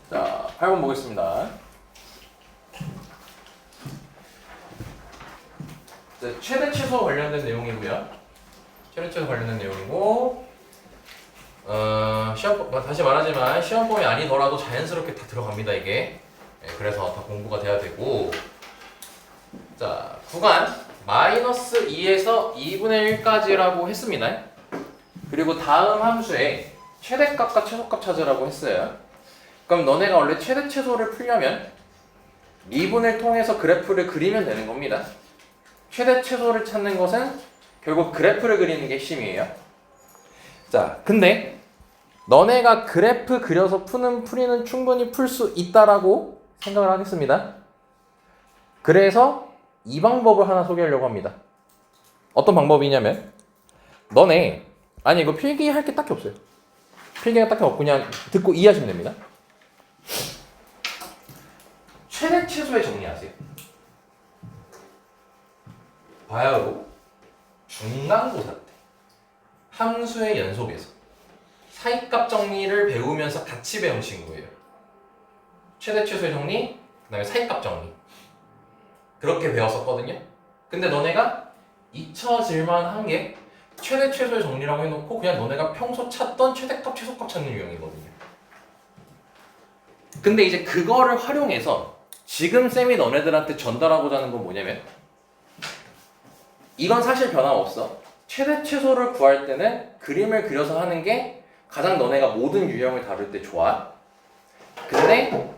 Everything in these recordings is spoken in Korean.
자, 8번 보겠습니다. 자, 최대 최소 관련된 내용이고요. 최대 최소 관련된 내용이고, 다시 말하지만 시험범위 아니더라도 자연스럽게 다 들어갑니다 이게. 네, 그래서 다 공부가 돼야 되고, 자, 구간 마이너스 2에서 2분의 1까지라고 했습니다. 그리고 다음 함수에 최대값과 최소값 찾으라고 했어요. 그럼 너네가 원래 최대 최소를 풀려면 미분을 통해서 그래프를 그리면 되는 겁니다. 최대 최소를 찾는 것은 결국 그래프를 그리는 게 핵심이에요. 자, 근데 너네가 그래프 그려서 푸는 풀이는 충분히 풀 수 있다라고 생각을 하겠습니다. 그래서 이 방법을 하나 소개하려고 합니다. 어떤 방법이냐면, 너네 이거 필기할 게 딱히 없어요. 필기가 딱히 없고 그냥 듣고 이해하시면 됩니다. 최대 최소의 정리하세요. 바야흐로 중간고사 때 함수의 연속에서 사이값 정리를 배우면서 같이 배운 친구예요. 최대 최소의 정리, 그 다음에 사이값 정리. 그렇게 배웠었거든요. 근데 너네가 잊혀질만 한 게 최대 최소의 정리라고 해놓고 그냥 너네가 평소 찾던 최대값 최소값 찾는 유형이거든요. 근데 이제 그거를 활용해서 지금 쌤이 너네들한테 전달하고자 하는 건 뭐냐면, 이건 사실 변함없어. 최대 최소를 구할 때는 그림을 그려서 하는 게 가장 너네가 모든 유형을 다룰 때 좋아. 근데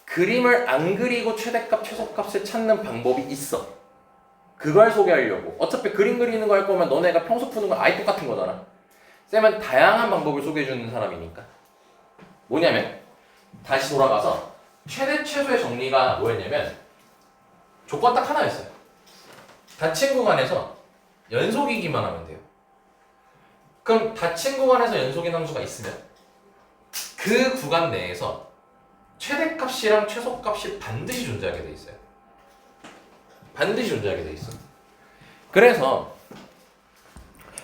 그림을 안 그리고 최대값 최소값을 찾는 방법이 있어. 그걸 소개하려고. 어차피 그림 그리는 거 할 거면 너네가 평소 푸는 건 아예 똑같은 거잖아. 쌤은 다양한 방법을 소개해주는 사람이니까. 뭐냐면, 다시 돌아가서 최대 최소의 정리가 뭐였냐면, 조건 딱 하나였어요. 닫힌 구간에서 연속이기만 하면 돼요. 그럼 닫힌 구간에서 연속인 함수가 있으면 그 구간 내에서 최대값이랑 최소값이 반드시 존재하게 돼 있어요. 반드시 존재하게 돼 있어. 그래서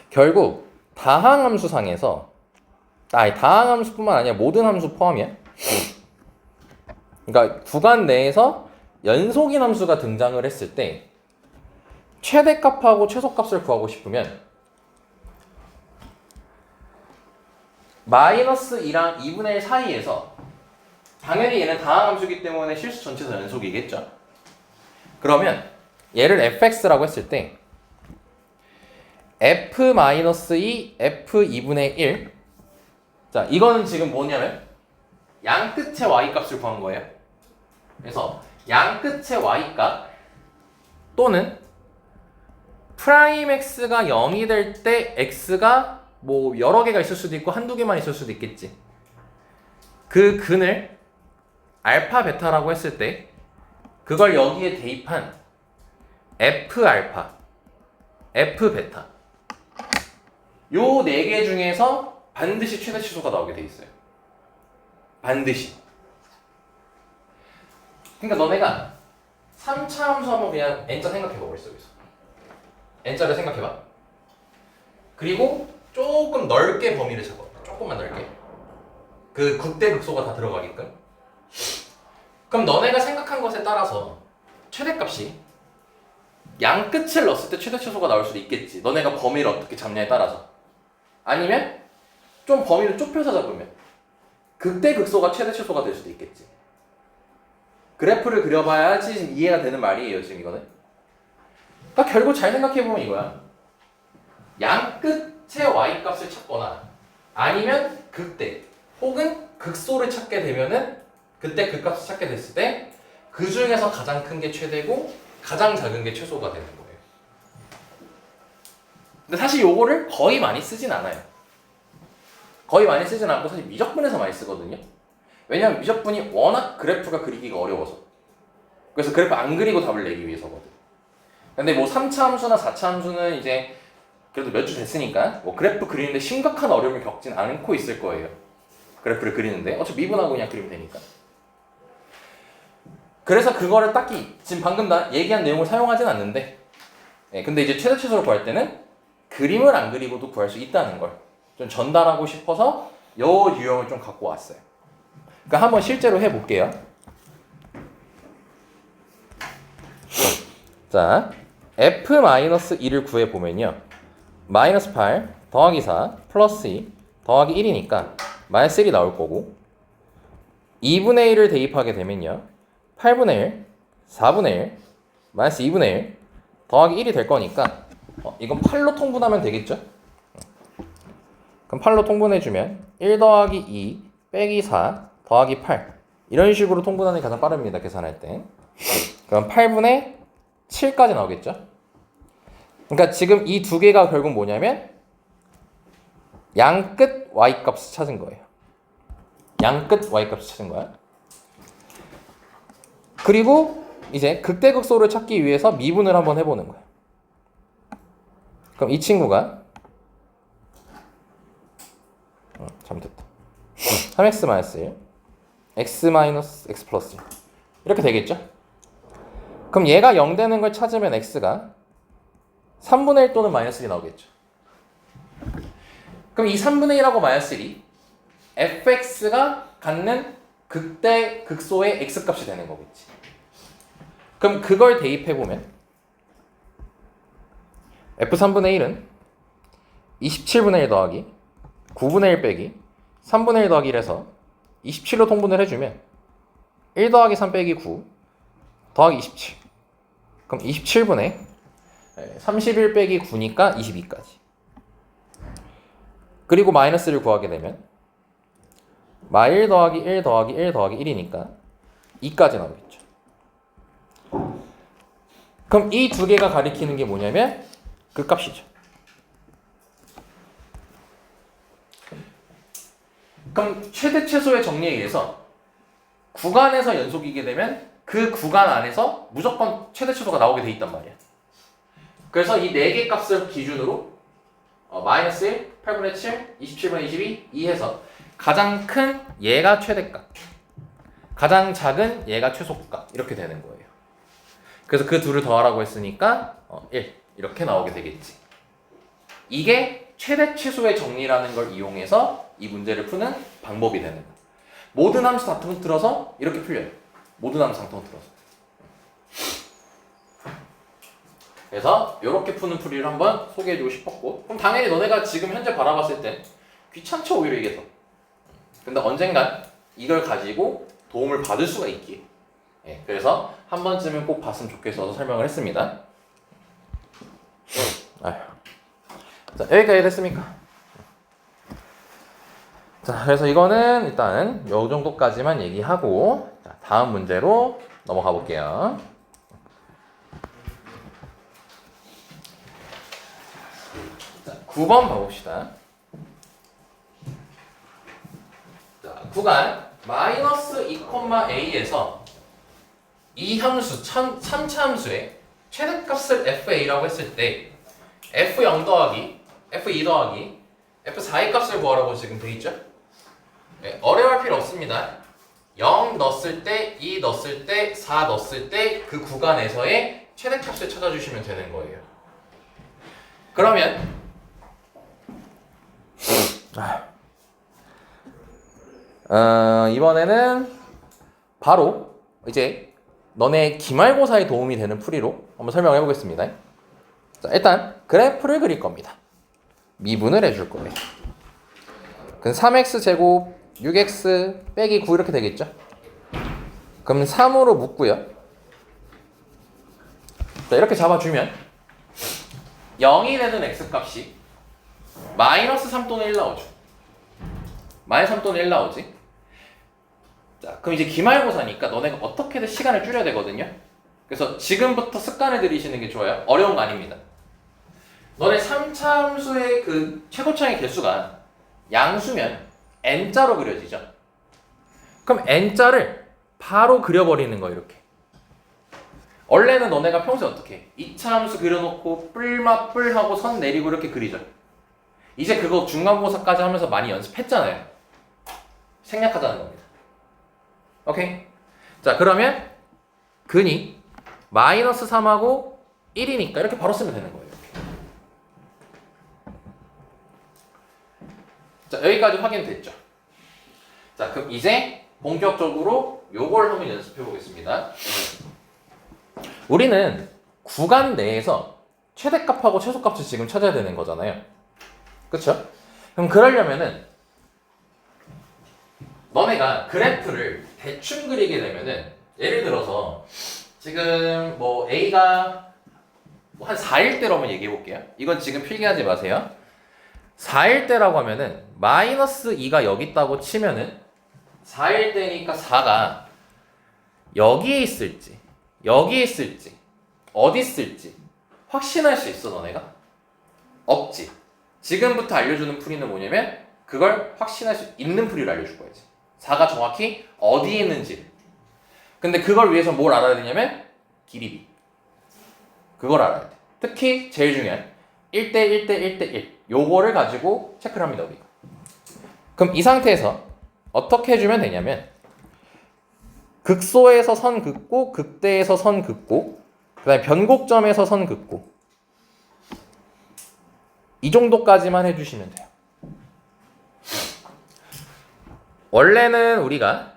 결국 다항함수상에서 다항함수뿐만 아니라 모든 함수 포함이야. 그러니까 구간 내에서 연속인 함수가 등장을 했을 때 최대값하고 최소값을 구하고 싶으면 마이너스 2랑 2분의 1 사이에서, 당연히 얘는 다항함수이기 때문에 실수 전체에서 연속이겠죠. 그러면 얘를 fx라고 했을 때 f-2, f2분의 1. 자, 이거는 지금 뭐냐면 양 끝의 y값을 구한 거예요. 그래서 양 끝의 y값 또는 프라임 x가 0이 될 때 x가 뭐 여러 개가 있을 수도 있고 한두 개만 있을 수도 있겠지. 그 근을 알파 베타라고 했을 때 그걸 여기에 대입한 f 알파, f 베타, 요 4개 중에서 반드시 최대 치수가 나오게 돼 있어요. 반드시. 그러니까 너네가 3차 함수 한번 그냥 n자 생각해봐. 벌써 여기서 n자를 생각해봐. 그리고 조금 넓게 범위를 잡아. 조금만 넓게. 그 극대극소가 다 들어가게끔. 그럼 너네가 생각한 것에 따라서 최대값이 양 끝을 넣었을 때 최대 최소가 나올 수도 있겠지. 너네가 범위를 어떻게 잡냐에 따라서. 아니면 좀 범위를 좁혀서 잡으면 극대극소가 최대 최소가 될 수도 있겠지. 그래프를 그려봐야지 지금 이해가 되는 말이에요. 지금 이거는. 그러니까 결국 잘 생각해보면 이거야. 양 끝의 y값을 찾거나 아니면 극대 혹은 극소를 찾게 되면은 그때 그 값을 찾게 됐을 때 그 중에서 가장 큰 게 최대고 가장 작은 게 최소가 되는 거예요. 근데 사실 요거를 거의 많이 쓰진 않아요. 거의 많이 쓰진 않고 사실 미적분에서 많이 쓰거든요. 왜냐면 미적분이 워낙 그래프가 그리기가 어려워서. 그래서 그래프 안 그리고 답을 내기 위해서거든. 근데 뭐 3차 함수나 4차 함수는 이제 그래도 몇 주 됐으니까 뭐 그래프 그리는데 심각한 어려움을 겪진 않고 있을 거예요. 그래프를 그리는데 어차피 미분하고 그냥 그리면 되니까. 그래서 그거를 딱히 지금 방금 나 얘기한 내용을 사용하진 않는데, 근데 이제 최대 최소를 구할 때는 그림을 안 그리고도 구할 수 있다는 걸 좀 전달하고 싶어서 요 유형을 좀 갖고 왔어요. 그러니까 한번 실제로 해볼게요. 자, f-2를 구해보면요. 마이너스 8 더하기 4 플러스 2 더하기 1이니까 마이너스 1이 나올 거고 2분의 1을 대입하게 되면요. 8분의 1, 4분의 1, 마이너스 2분의 1 더하기 1이 될 거니까 이건 8로 통분하면 되겠죠? 그럼 8로 통분해주면 1 더하기 2 빼기 4 더하기 8 이런 식으로 통분하는 게 가장 빠릅니다. 계산할 때. 그럼 8분의 7까지 나오겠죠? 그러니까 지금 이 두 개가 결국 뭐냐면 양끝 y값을 찾은 거예요. 양끝 y값을 찾은 거야. 그리고 이제 극대극소를 찾기 위해서 미분을 한번 해보는 거야. 그럼 이 친구가 잘못했다. 3x 마이너스 1 x 마이너스 x 플러스 1 이렇게 되겠죠? 그럼 얘가 0 되는 걸 찾으면 x가 3분의 1 또는 마이너스 1이 나오겠죠. 그럼 이 3분의 1하고 마이너스 1이 fx가 갖는 극대 극소의 x값이 되는 거겠지. 그럼 그걸 대입해보면 f3분의 1은 27분의 1 더하기 9분의 1 빼기 3분의 1 더하기 1에서 27로 통분을 해주면 1 더하기 3 빼기 9 더하기 27 그럼 27분의 31 빼기 9니까 22까지 그리고 마이너스를 구하게 되면 마1 더하기 1 더하기 1 더하기 1이니까 2까지 나오겠죠. 그럼 이 두 개가 가리키는 게 뭐냐면 그 값이죠. 그럼 최대 최소의 정리에 의해서 구간에서 연속이게 되면 그 구간 안에서 무조건 최대 최소가 나오게 돼 있단 말이야. 그래서 이 네 개 값을 기준으로 마이너스 1, 8분의 7, 27분의 22, 2 해서 가장 큰 얘가 최대값, 가장 작은 얘가 최소값 이렇게 되는 거예요. 그래서 그 둘을 더하라고 했으니까 1 이렇게 나오게 되겠지. 이게 최대 최소의 정리라는 걸 이용해서 이 문제를 푸는 방법이 되는 거예요. 모든 함수 다 통틀어서 이렇게 풀려요. 모든 함수 다 통틀어서. 그래서 이렇게 푸는 풀이를 한번 소개해주고 싶었고, 그럼 당연히 너네가 지금 현재 바라봤을 때 귀찮죠, 오히려 이게 더. 근데 언젠간 이걸 가지고 도움을 받을 수가 있기에. 예, 그래서 한 번쯤은 꼭 봤으면 좋겠어서 설명을 했습니다. 아휴. 자, 여기까지 됐습니까? 자, 그래서 이거는 일단 요 정도까지만 얘기하고, 자, 다음 문제로 넘어가 볼게요. 자, 9번 봐봅시다. 자, 구간 마이너스 2,a에서 이 함수 3차 함수의 최대값을 fa라고 했을 때 f0 더하기 f2 더하기 f4의 값을 구하라고 지금 돼 있죠? 네, 어려워할 필요 없습니다. 0 넣었을 때, 2 넣었을 때, 4 넣었을 때 그 구간에서의 최대값을 찾아주시면 되는 거예요. 그러면 이번에는 바로 이제 너네 기말고사에 도움이 되는 풀이로 한번 설명해 보겠습니다. 자, 일단 그래프를 그릴 겁니다. 미분을 해줄 거예요. 그럼 3x 제곱 6x 빼기 9 이렇게 되겠죠? 그럼 3으로 묶고요. 자, 이렇게 잡아주면 0이 되는 x값이 마이너스 3 또는 1 나오죠. 마이너스 3 또는 1 나오지. 자, 그럼 이제 기말고사니까 너네가 어떻게든 시간을 줄여야 되거든요. 그래서 지금부터 습관을 들이시는 게 좋아요. 어려운 거 아닙니다. 너네 3차 함수의 그 최고차의 개수가 양수면 n자로 그려지죠. 그럼 n자를 바로 그려버리는 거예요. 이렇게. 원래는 너네가 평소에 어떻게 해? 2차 함수 그려놓고 뿔마 뿔 하고 선 내리고 이렇게 그리죠. 이제 그거 중간고사까지 하면서 많이 연습했잖아요. 생략하자는 겁니다. 오케이? 자, 그러면 근이 마이너스 3하고 1이니까 이렇게 바로 쓰면 되는 거예요. 자, 여기까지 확인됐죠? 자, 그럼 이제 본격적으로 요걸 한번 연습해 보겠습니다. 우리는 구간 내에서 최대값하고 최소값을 지금 찾아야 되는 거잖아요. 그쵸? 그럼 그러려면은 너네가 그래프를 대충 그리게 되면은 예를 들어서 지금 뭐 A가 한 4일 때로 한번 얘기해 볼게요. 이건 지금 필기하지 마세요. 4일 때라고 하면은 마이너스 2가 여기 있다고 치면은 4일 때니까 4가 여기에 있을지 여기에 있을지 어디 있을지 확신할 수 있어 너네가? 없지. 지금부터 알려주는 풀이는 뭐냐면 그걸 확신할 수 있는 풀이를 알려줄 거야지. 4가 정확히 어디에 있는지. 근데 그걸 위해서 뭘 알아야 되냐면 길이. 그걸 알아야 돼. 특히 제일 중요한 1대 1대 1대 1 요거를 가지고 체크를 합니다 우리가. 그럼 이 상태에서 어떻게 해주면 되냐면 극소에서 선 긋고 극대에서 선 긋고 그 다음에 변곡점에서 선 긋고 이 정도까지만 해주시면 돼요. 원래는 우리가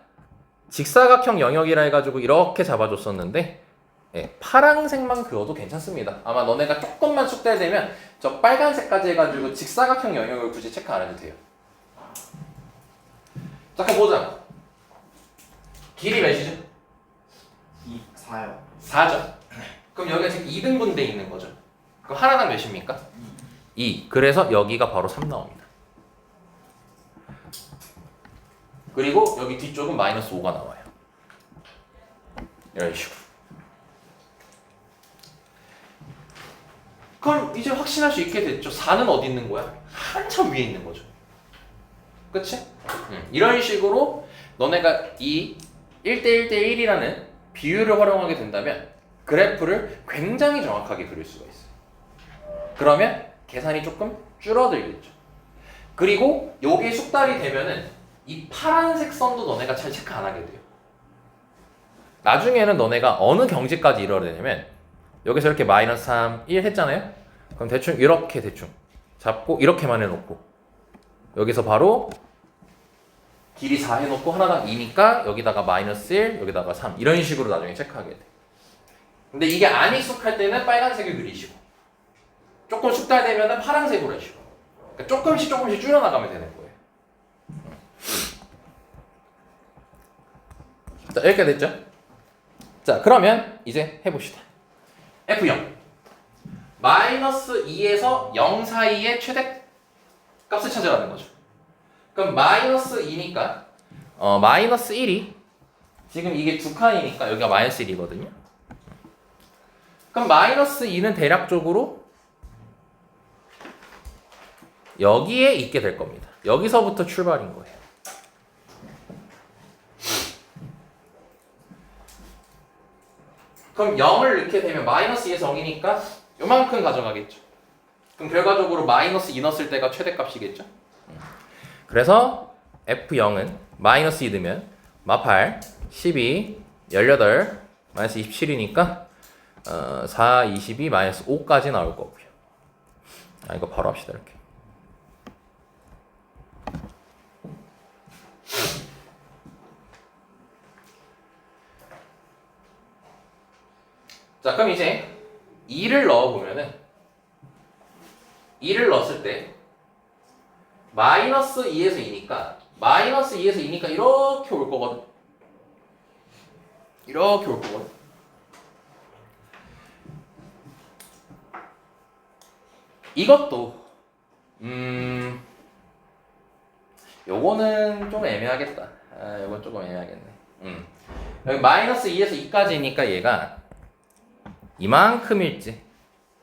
직사각형 영역이라 해가지고 이렇게 잡아줬었는데 파란색만 그어도 괜찮습니다. 아마 너네가 조금만 숙달되면 저 빨간색까지 해가지고 직사각형 영역을 굳이 체크 안 해도 돼요. 자, 그럼 보자. 길이 몇이죠? 4요. 4죠. 그럼 여기가 지금 2등분돼 있는 거죠. 그럼 하나당 몇입니까? 2. 그래서 여기가 바로 3 나옵니다. 그리고 여기 뒤쪽은 마이너스 5가 나와요. 이런 식으로. 그럼 이제 확신할 수 있게 됐죠. 4는 어디 있는 거야? 한참 위에 있는 거죠. 그치? 이런 식으로 너네가 이 1대 1대 1이라는 비율을 활용하게 된다면 그래프를 굉장히 정확하게 그릴 수가 있어요. 그러면 계산이 조금 줄어들겠죠. 그리고 요게 숙달이 되면은 이 파란색 선도 너네가 잘 체크 안 하게 돼요. 나중에는 너네가 어느 경지까지 이뤄야 되냐면 여기서 이렇게 마이너스 3, 1 했잖아요? 그럼 대충 이렇게 대충 잡고 이렇게만 해놓고 여기서 바로 길이 4 해놓고 하나당 2니까 여기다가 마이너스 1, 여기다가 3 이런 식으로 나중에 체크하게 돼. 근데 이게 안 익숙할 때는 빨간색을 그리시고 조금 숙달되면 파란색으로 하시고 그러니까 조금씩 줄여나가면 되는 거예요. 자, 이렇게 됐죠? 자, 그러면 이제 해봅시다. F0 마이너스 2에서 0 사이의 최대 값을 찾으라는 거죠. 그럼 마이너스 2니까 마이너스 1이 지금 이게 두 칸이니까 여기가 마이너스 1이거든요. 그럼 마이너스 2는 대략적으로 여기에 있게 될 겁니다. 여기서부터 출발인 거예요. 그럼 0을 넣게 되면 마이너스 2에서 0이니까 요만큼 가져가겠죠. 그럼 결과적으로 마이너스 2 넣었을 때가 최대값이겠죠. 그래서 F0은 마이너스 2 넣으면 마8, 12, 18, 마이너스 27이니까 4, 22, 마이너스 5까지 나올 거고요. 이거 바로 합시다. 이렇게. 자, 그럼 이제 2를 넣어보면은 2를 넣었을 때 마이너스 2에서 2니까 마이너스 2에서 2니까 이렇게 올 거거든. 이렇게 올 거거든. 이것도 요거는 좀 애매하겠다. 요건 조금 애매하겠네. 여기 마이너스 2에서 2까지니까 얘가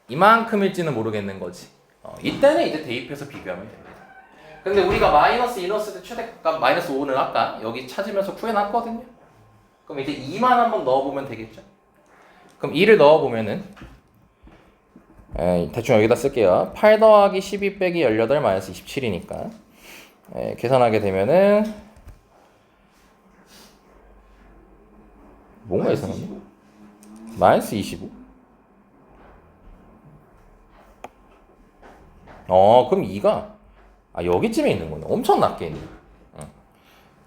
이만큼일지는 모르겠는 거지. 이때는 이제 대입해서 비교하면 됩니다. 근데 우리가 마이너스 2 넣었을 때 최대값 마이너스 5는 아까 여기 찾으면서 구해놨거든요. 그럼 이제 2만 한번 넣어보면 되겠죠. 그럼 2를 넣어보면은 대충 여기다 쓸게요. 8 더하기 12 빼기 18 마이너스 27이니까 계산하게 되면은 뭔가 이상하네. 마이너스 25? 그럼 2가 여기쯤에 있는 거네. 엄청 낮게 있네.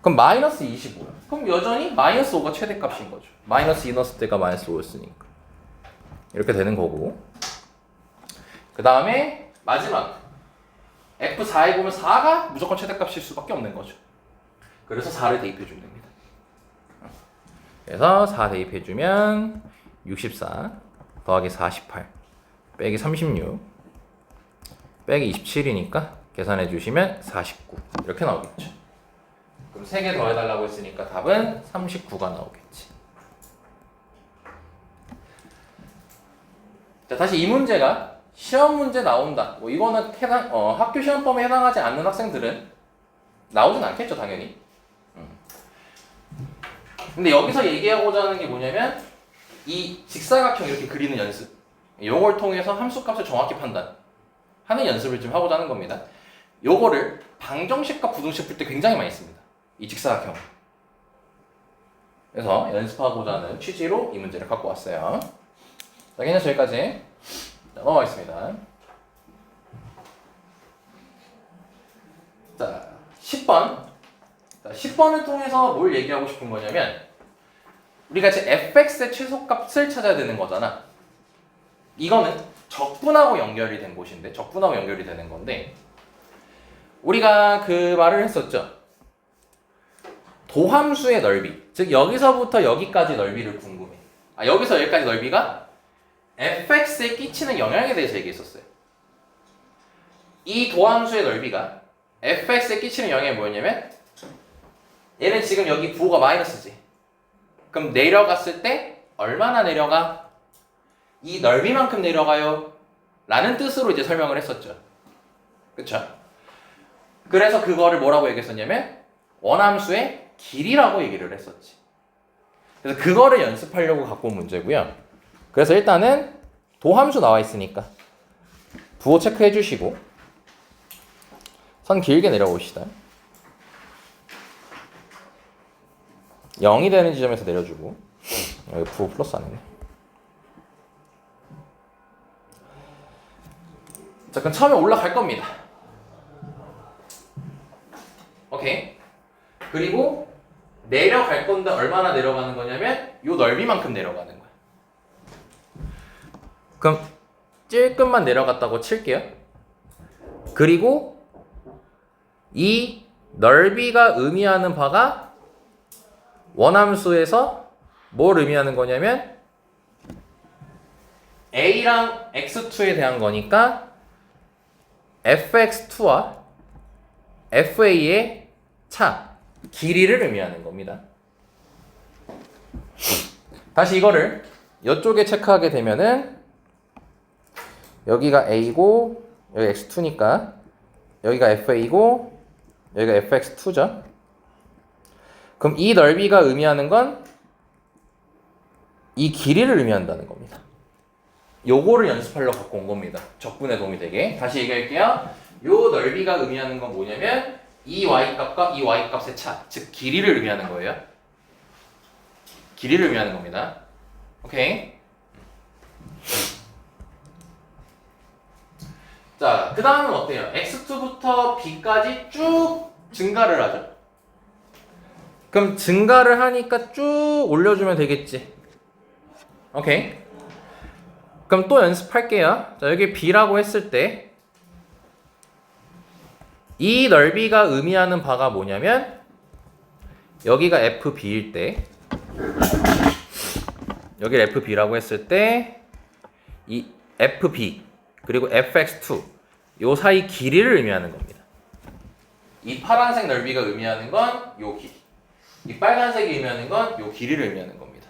그럼 마이너스 25. 그럼 여전히 마이너스 5가 최대값인 거죠. 마이너스 2 넣었을 때가 마이너스 5였으니까. 이렇게 되는 거고. 그 다음에 마지막 F4에 보면 4가 무조건 최대값일 수밖에 없는 거죠. 그래서 4를 대입해주면 됩니다. 그래서 4 대입해주면 64 더하기 48 빼기 36 빼기 27이니까 계산해주시면 49 이렇게 나오겠죠. 그럼 3개 더해달라고 했으니까 답은 39가 나오겠지. 자, 다시 이 문제가 시험 문제 나온다. 뭐 이거는 학교 시험범위에 해당하지 않는 학생들은 나오진 않겠죠, 당연히. 근데 여기서 얘기하고자 하는 게 뭐냐면 이 직사각형 이렇게 그리는 연습. 요걸 통해서 함수값을 정확히 판단하는 연습을 좀 하고자 하는 겁니다. 요거를 방정식과 부등식 풀 때 굉장히 많이 씁니다. 이 직사각형. 그래서 연습하고자 하는 취지로 이 문제를 갖고 왔어요. 자, 그냥 저기까지 넘어가겠습니다. 자, 10번. 자, 10번을 통해서 뭘 얘기하고 싶은 거냐면 우리가 이제 fx의 최소값을 찾아야 되는 거잖아. 이거는 적분하고 연결이 된 곳인데 적분하고 연결이 되는 건데 우리가 그 말을 했었죠. 도함수의 넓이, 즉 여기서부터 여기까지 넓이를 궁금해. 여기서 여기까지 넓이가 fx에 끼치는 영향에 대해서 얘기했었어요. 이 도함수의 넓이가 fx에 끼치는 영향이 뭐였냐면 얘는 지금 여기 부호가 마이너스지. 그럼 내려갔을 때 얼마나 내려가? 이 넓이만큼 내려가요 라는 뜻으로 이제 설명을 했었죠. 그쵸? 그래서 그거를 뭐라고 얘기했었냐면 원함수의 길이라고 얘기를 했었지. 그래서 그거를 연습하려고 갖고 온 문제고요. 그래서 일단은 도함수 나와 있으니까 부호 체크해 주시고 선 길게 내려봅시다. 0이 되는 지점에서 내려주고 여기 부호 플러스 안 했네. 자, 그럼 처음에 올라갈 겁니다. 오케이. 그리고 내려갈 건데 얼마나 내려가는 거냐면 요 넓이만큼 내려가는 거야. 그럼 찔끔만 내려갔다고 칠게요. 그리고 이 넓이가 의미하는 바가 원함수에서 뭘 의미하는 거냐면 a랑 x2에 대한 거니까 fx2와 fa의 차, 길이를 의미하는 겁니다. 다시 이거를 이쪽에 체크하게 되면은 여기가 a고 여기 x2니까 여기가 fa고 여기가 fx2죠. 그럼 이 넓이가 의미하는 건 이 길이를 의미한다는 겁니다. 요거를 연습하려고 갖고 온 겁니다. 적분에 도움이 되게. 다시 얘기할게요. 요 넓이가 의미하는 건 뭐냐면 이 y값과 이 y값의 차, 즉 길이를 의미하는 거예요. 길이를 의미하는 겁니다. 오케이. 자, 그 다음은 어때요? x2부터 b까지 쭉 증가를 하죠. 그럼 증가를 하니까 쭉 올려주면 되겠지. 오케이. 그럼 또 연습할게요. 자, 여기 b라고 했을 때 이 넓이가 의미하는 바가 뭐냐면 여기가 fb일 때 여기를 fb라고 했을 때 이 fb 그리고 fx2 요 사이 길이를 의미하는 겁니다. 이 파란색 넓이가 의미하는 건 요 길이, 이 빨간색이 의미하는 건 요 길이를 의미하는 겁니다.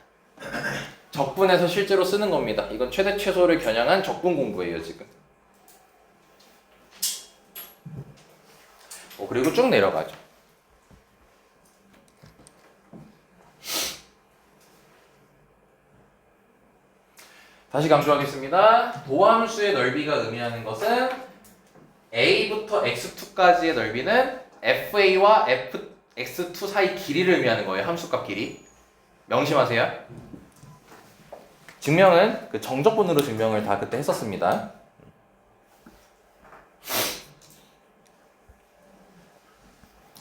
적분에서 실제로 쓰는 겁니다. 이건 최대 최소를 겨냥한 적분 공부예요, 지금. 그리고 쭉 내려가죠. 다시 강조하겠습니다. 도함수의 넓이가 의미하는 것은 a부터 x2까지의 넓이는 fa와 fx2 사이 길이를 의미하는 거예요. 함수값 길이. 명심하세요. 증명은 그 정적분으로 증명을 다 그때 했었습니다.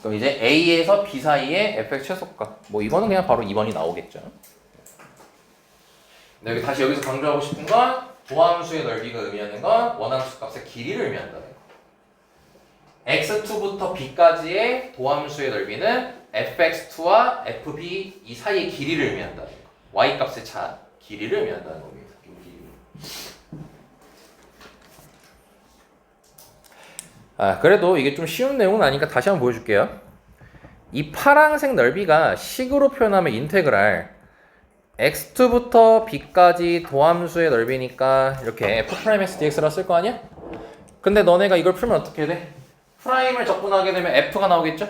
그럼 이제 A에서 B 사이의 fx 최소값. 뭐 이거는 그냥 바로 2번이 나오겠죠. 네, 여기 다시 여기서 강조하고 싶은 건 도함수의 넓이가 의미하는 건 원함수 값의 길이를 의미한다는 거. x2부터 b까지의 도함수의 넓이는 fx2와 fb 이 사이의 길이를 의미한다는 거. y 값의 차, 길이를 의미한다는 겁니다. 그래도 이게 좀 쉬운 내용은 아니니까 다시 한번 보여줄게요. 이 파란색 넓이가 식으로 표현하면 인테그랄 x2부터 b까지 도함수의 넓이니까 이렇게 f'(x) dx라 쓸 거 아니야? 근데 너네가 이걸 풀면 어떻게 돼? 프라임을 적분하게 되면 f가 나오겠죠?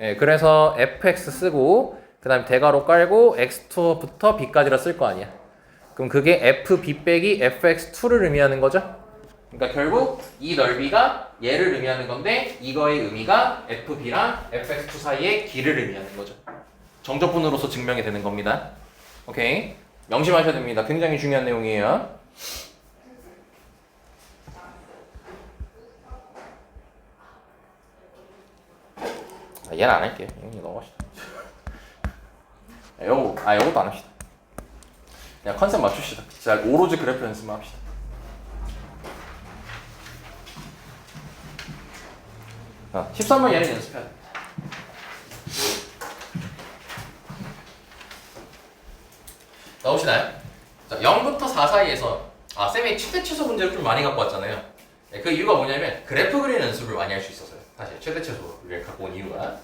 예, 그래서 fx 쓰고 그 다음에 대괄호 깔고 x2부터 b까지라 쓸 거 아니야. 그럼 그게 fb 빼기 fx2를 의미하는 거죠? 그러니까 결국 이 넓이가 얘를 의미하는 건데 이거의 의미가 fb랑 fx2 사이의 길을 의미하는 거죠. 정적분으로서 증명이 되는 겁니다. 오케이, 명심하셔야 됩니다. 굉장히 중요한 내용이에요. 얘는 안 할게요. 이거 넘어갑시다. 요것도 안 합시다. 그냥 컨셉 맞춥시다. 진짜 오로지 그래프 연습만 합시다. 자, 13번 얘는 연습해야 됩니다. 나오시나요? 자, 0부터 4 사이에서 쌤이 최대 최소 문제를 좀 많이 갖고 왔잖아요. 네, 그 이유가 뭐냐면 그래프 그리는 연습을 많이 할 수 있어서요. 사실 최대 최소를 갖고 온 이유가,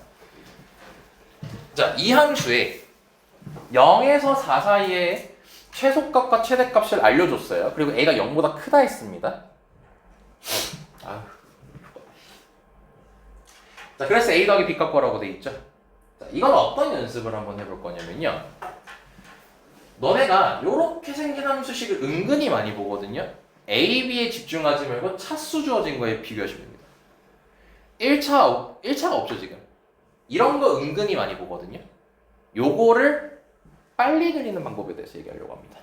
자, 이 함수에 0에서 4 사이에 최소값과 최대값을 알려줬어요. 그리고 a가 0보다 크다 했습니다. 자, 그래서 a 더하기 b 값 구하라고 돼 있죠. 자, 이건 어떤 연습을 한번 해볼 거냐면요. 너네가 이렇게 생긴 함수식을 은근히 많이 보거든요. a, b에 집중하지 말고 차수 주어진 거에 비교하시면 됩니다. 1차가 없죠 지금. 이런 거 은근히 많이 보거든요. 요거를 빨리 그리는 방법에 대해서 얘기하려고 합니다.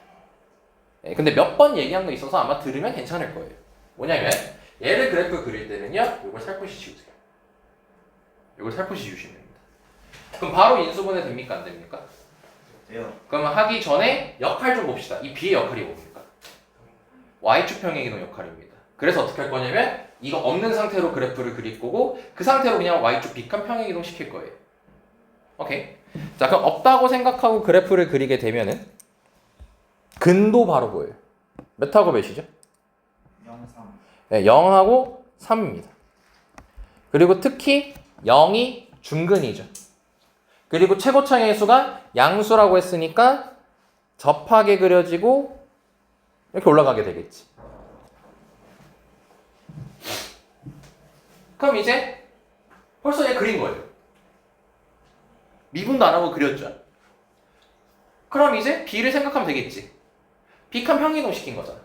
네, 근데 몇 번 얘기한 거 있어서 아마 들으면 괜찮을 거예요. 뭐냐면 얘를 그래프 그릴 때는요, 요걸 살포시 지우세요. 요걸 살포시 지우시면 됩니다. 그럼 바로 인수분해 됩니까 안 됩니까? 돼요. 그러면 하기 전에 역할 좀 봅시다. 이 b의 역할이 뭡니까? y축 평행이동 역할입니다. 그래서 어떻게 할 거냐면 이거 없는 상태로 그래프를 그릴 거고 그 상태로 그냥 y축 빅한 평행이동 시킬 거예요. 오케이. 자, 그럼 없다고 생각하고 그래프를 그리게 되면은 근도 바로 보여요. 몇하고 몇이죠? 0, 3. 네, 0하고 3입니다. 그리고 특히 0이 중근이죠. 그리고 최고창의 수가 양수라고 했으니까 접하게 그려지고 이렇게 올라가게 되겠지. 그럼 이제 벌써 얘 그린 거예요. 미분도 안 하고 그렸죠. 그럼 이제 b를 생각하면 되겠지. b칸 평이동 시킨 거잖아.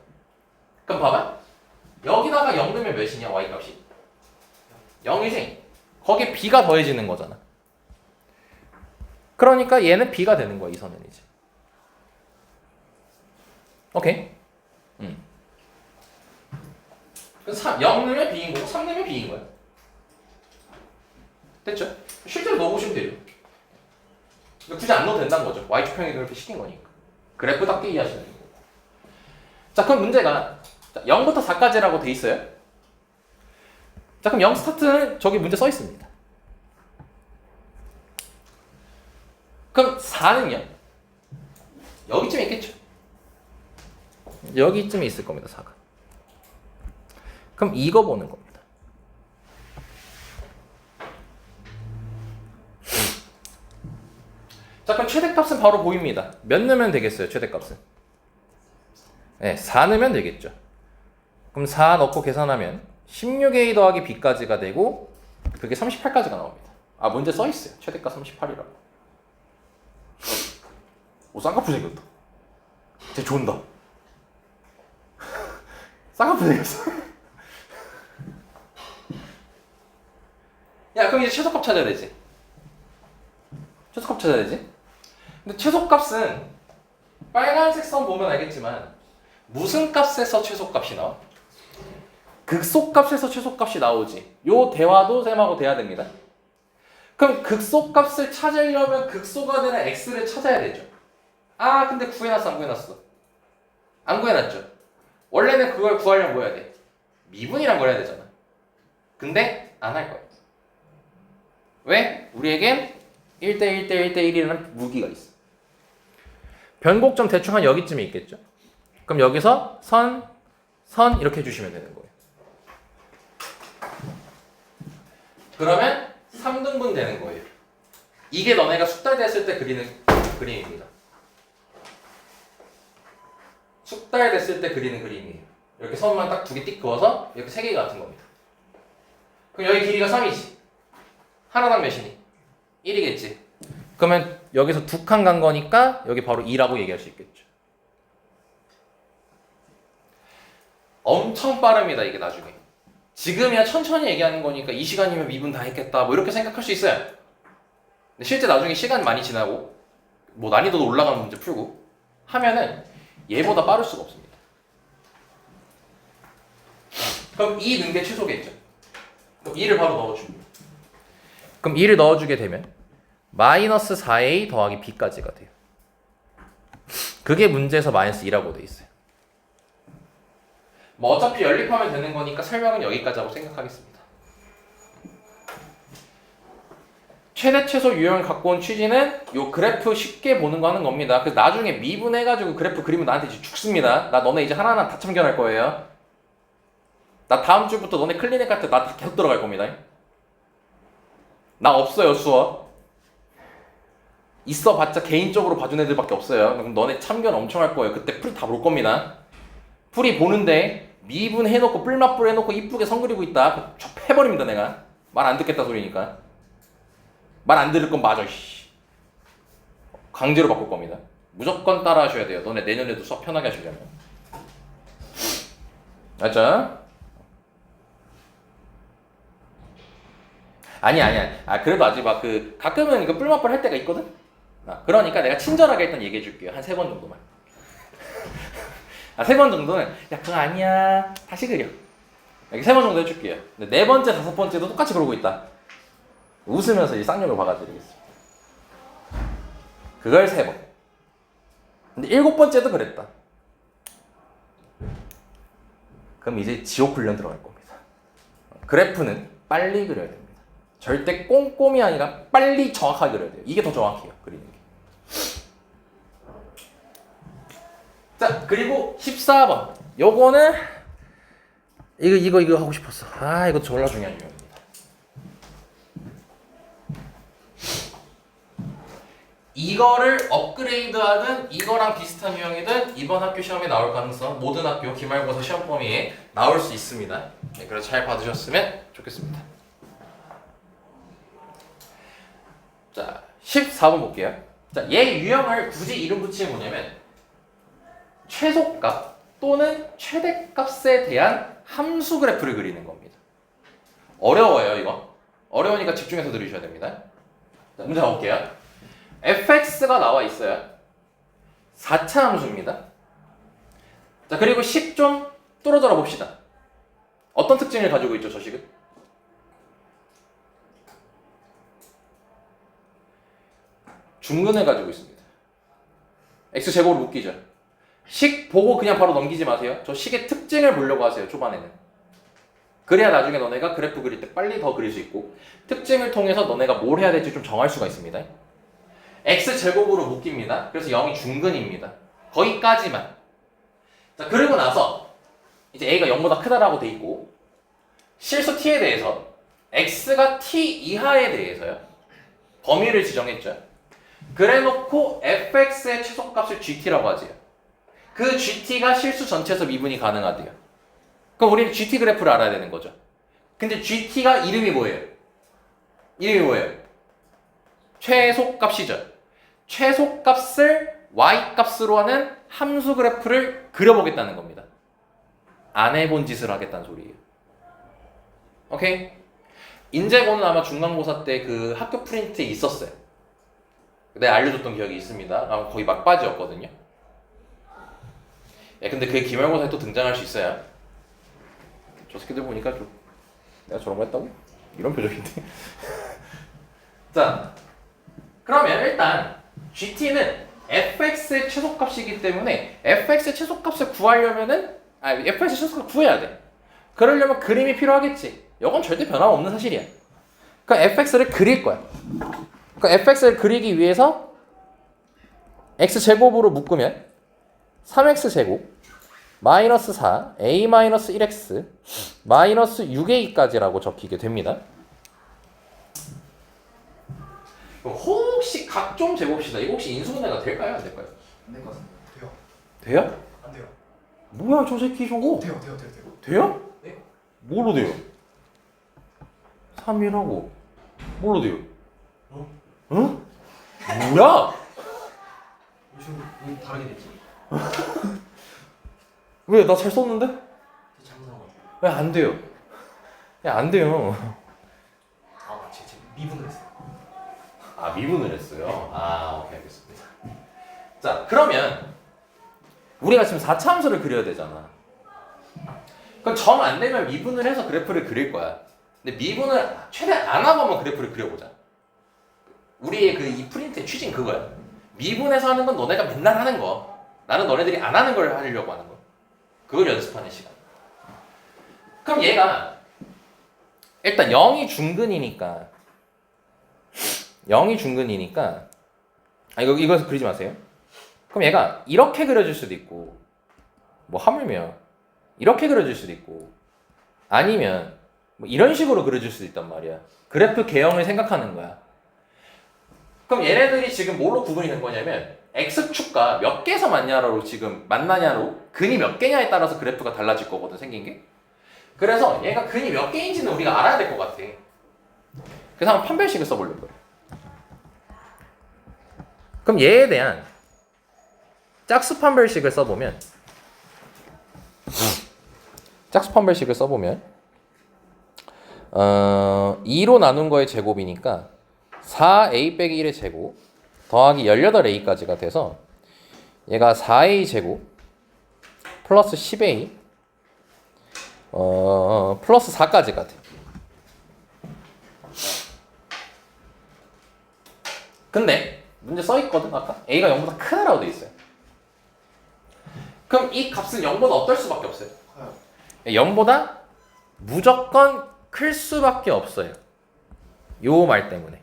그럼 봐봐. 여기다가 0 넣으면 몇이냐 y값이? 0이지. 거기에 b가 더해지는 거잖아. 그러니까 얘는 b가 되는 거야, 이 선은 이제. 오케이. 0 넣으면 b인 거고 3 넣으면 b인 거야. 됐죠? 실제로 넣어보시면 돼요. 굳이 안 넣어도 된다는 거죠. y축 평행이동을 이렇게 시킨 거니까. 그래프답게 이해하시는 거고. 자, 그럼 문제가 0부터 4까지라고 돼 있어요. 자, 그럼 0 스타트는 저기 문제 써 있습니다. 그럼 4는요? 여기쯤에 있겠죠? 여기쯤에 있을 겁니다, 4가. 그럼 이거 보는 겁니다. 자, 그럼 최대값은 바로 보입니다. 몇 넣으면 되겠어요, 최대값은? 네, 4 넣으면 되겠죠. 그럼 4 넣고 계산하면 16a 더하기 b까지가 되고 그게 38까지가 나옵니다. 문제 써 있어요. 최대값 38이라고. 오, 쌍꺼풀 생겼다. 쟤 좋은다. 쌍꺼풀 생겼어. 야, 그럼 이제 최소값 찾아야 되지. 최소값 찾아야 되지. 근데 최소값은 빨간색 선 보면 알겠지만 무슨 값에서 최소값이 나와? 극소값에서 최소값이 나오지. 요 대화도 쌤하고 돼야 됩니다. 그럼 극소값을 찾으려면 극소가 되는 x를 찾아야 되죠. 아 근데 구해놨어 안 구해놨어? 안 구해놨죠. 원래는 그걸 구하려면 뭐 해야 돼? 미분이란 걸 해야 되잖아. 근데 안 할 거야. 왜? 우리에겐 1대1 대 1대1이라는 무기가 있어. 변곡점 대충 한 여기쯤에 있겠죠. 그럼 여기서 선 이렇게 해주시면 되는 거예요. 그러면 3등분 되는 거예요. 이게 너네가 숙달됐을 때 그리는 그림입니다. 숙달됐을 때 그리는 그림이에요. 이렇게 선만 딱 두 개 띡 그어서 이렇게 세 개 같은 겁니다. 그럼 여기 길이가 3이지. 하나당 몇이니? 1이겠지. 그러면 여기서 두 칸 간 거니까 여기 바로 2라고 얘기할 수 있겠죠. 엄청 빠릅니다 이게 나중에. 지금이야 천천히 얘기하는 거니까 이 시간이면 미분 다 했겠다 뭐 이렇게 생각할 수 있어요. 근데 실제 나중에 시간 많이 지나고 뭐 난이도도 올라가는 문제 풀고 하면은 얘보다 빠를 수가 없습니다. 그럼 2 넣은 게 최소겠죠. 그럼 2를 바로 넣어주고 그럼 2를 넣어주게 되면 마이너스 4a 더하기 b까지가 돼요. 그게 문제에서 마이너스 2라고 돼 있어요. 뭐 어차피 연립하면 되는 거니까 설명은 여기까지 하고 생각하겠습니다. 최대 최소 유형을 갖고 온 취지는 요 그래프 쉽게 보는 거 하는 겁니다. 그래서 나중에 미분해가지고 그래프 그리면 나한테 이제 죽습니다. 나 너네 이제 하나하나 다 참견할 거예요. 나 다음 주부터 너네 클리닉 할 때 나 다 계속 들어갈 겁니다. 나 없어요 수업. 있어봤자 개인적으로 봐준 애들밖에 없어요. 그럼 너네 참견 엄청 할 거예요. 그때 풀이 다 볼 겁니다. 풀이 보는데 미분 해놓고 뿔맛뿔 해놓고 이쁘게 선 그리고 있다. 저 패버립니다 내가. 말 안 듣겠다 소리니까. 말 안 들을 건 맞아. 강제로 바꿀 겁니다. 무조건 따라 하셔야 돼요. 너네 내년에도 수업 편하게 하시려면. 맞죠? 아니야. 아 그래도 아직 막 그 가끔은 그 뿔맛뿔 할 때가 있거든. 그러니까 내가 친절하게 일단 얘기해 줄게요. 한 3번 정도만. 3번 정도는 야 그거 아니야 다시 그려. 이렇게 3번 정도 해줄게요. 근데 4번째, 5번째도 똑같이 그러고 있다. 웃으면서 이 쌍욕을 박아드리겠습니다. 그걸 3번. 근데 7번째도 그랬다. 그럼 이제 지옥 훈련 들어갈 겁니다. 그래프는 빨리 그려야 됩니다. 절대 꼼꼼이 아니라 빨리 정확하게 그려야 돼요. 이게 더 정확해요. 그리는 게. 자 그리고 14번. 요거는 이거 하고 싶었어. 아 이거 졸라 중요한 유형입니다. 이거를 업그레이드하든 이거랑 비슷한 유형이든 이번 학교 시험에 나올 가능성 모든 학교 기말고사 시험 범위에 나올 수 있습니다. 네, 그래서 잘 받으셨으면 좋겠습니다. 자 14번 볼게요. 자, 얘 유형을 굳이 이름 붙이면 뭐냐면 최소값 또는 최대값에 대한 함수 그래프를 그리는 겁니다. 어려워요 이거. 어려우니까 집중해서 들으셔야 됩니다. 자, 문제 가볼게요. fx가 나와 있어요. 4차 함수입니다. 자 그리고 식 좀 뚫어져라 봅시다. 어떤 특징을 가지고 있죠 저 식은? 중근을 가지고 있습니다. x제곱을 묶이죠. 식 보고 그냥 바로 넘기지 마세요. 저 식의 특징을 보려고 하세요 초반에는. 그래야 나중에 너네가 그래프 그릴 때 빨리 더 그릴 수 있고 특징을 통해서 너네가 뭘 해야 될지 좀 정할 수가 있습니다. x제곱으로 묶입니다. 그래서 0이 중근입니다. 거기까지만. 자 그리고 나서 이제 a가 0보다 크다라고 돼 있고 실수 t에 대해서 x가 t 이하에 대해서요 범위를 지정했죠. 그래놓고 fx의 최소값을 gt라고 하지요. 그 gt가 실수 전체에서 미분이 가능하대요. 그럼 우리는 gt 그래프를 알아야 되는 거죠. 근데 gt가 이름이 뭐예요? 최소값이죠. 최소값을 y값으로 하는 함수 그래프를 그려보겠다는 겁니다. 안 해본 짓을 하겠다는 소리예요. 오케이? 인재고는 아마 중간고사 때 그 학교 프린트에 있었어요. 내가 알려줬던 기억이 있습니다. 아마 거의 막바지였거든요. 근데 그게 기말고사에 또 등장할 수 있어요. 저 새끼들 보니까 좀 내가 저런 거 했다고? 이런 표정인데. 자, 그러면 일단 GT는 fx의 최소값이기 때문에 fx의 최소값을 구하려면은 fx의 최소값을 구해야 돼. 그러려면 그림이 필요하겠지. 이건 절대 변함없는 사실이야. 그러니까 fx를 그릴 거야. 그러니까 fx를 그리기 위해서 x제곱으로 묶으면 3x제곱 마이너스 4 a 마이너스 1x 마이너스 6a까지라고 적히게 됩니다. 혹시 각종 재봅시다. 이거 혹시 인수분해가 될까요? 안 될까요? 안 될 것 같은데. 돼요. 돼요? 안 돼요. 뭐야 저 새끼 저거? 돼요. 돼요? 네. 뭘로 돼요? 3이라고 뭘로 돼요? 어? 응? 뭐야? 요즘 왜 다르게 됐지? 왜 나 잘 썼는데? 잘못한 것 같아요. 왜 안 돼요? 야 안 돼요. 아, 제가 미분을 했어요. 아 미분을 했어요? 아 오케이 알겠습니다. 자 그러면 우리가 지금 4차 함수를 그려야 되잖아. 그럼 정 안 되면 미분을 해서 그래프를 그릴 거야. 근데 미분을 최대한 안 하고 한번 그래프를 그려보자. 우리의 그 이 프린트의 취지는 그거야. 미분해서 하는 건 너네가 맨날 하는 거. 나는 너네들이 안 하는 걸 하려고 하는 거. 그걸 연습하는 시간. 그럼 얘가 일단 0이 중근이니까 이거 그리지 마세요. 그럼 얘가 이렇게 그려질 수도 있고 뭐 하물며 이렇게 그려질 수도 있고 아니면 뭐 이런 식으로 그려질 수도 있단 말이야. 그래프 개형을 생각하는 거야. 그럼 얘네들이 지금 뭘로 구분이 된 거냐면 x축과 몇 개에서 만나냐로 근이 몇 개냐에 따라서 그래프가 달라질 거거든 생긴 게. 그래서 얘가 근이 몇 개인지는 우리가 알아야 될 것 같아. 그래서 한번 판별식을 써보려고요. 그럼 얘에 대한 짝수 판별식을 써보면 2로 나눈 거의 제곱이니까 4a 빼기 1의 제곱 더하기 18a까지가 돼서 얘가 4a 제곱 플러스 10a 플러스 4까지가 돼. 근데 문제 써있거든 아까? a가 0보다 크다라고 돼 있어요. 그럼 이 값은 0보다 어떨 수밖에 없어요? 커요. 0보다 무조건 클 수밖에 없어요. 요 말 때문에.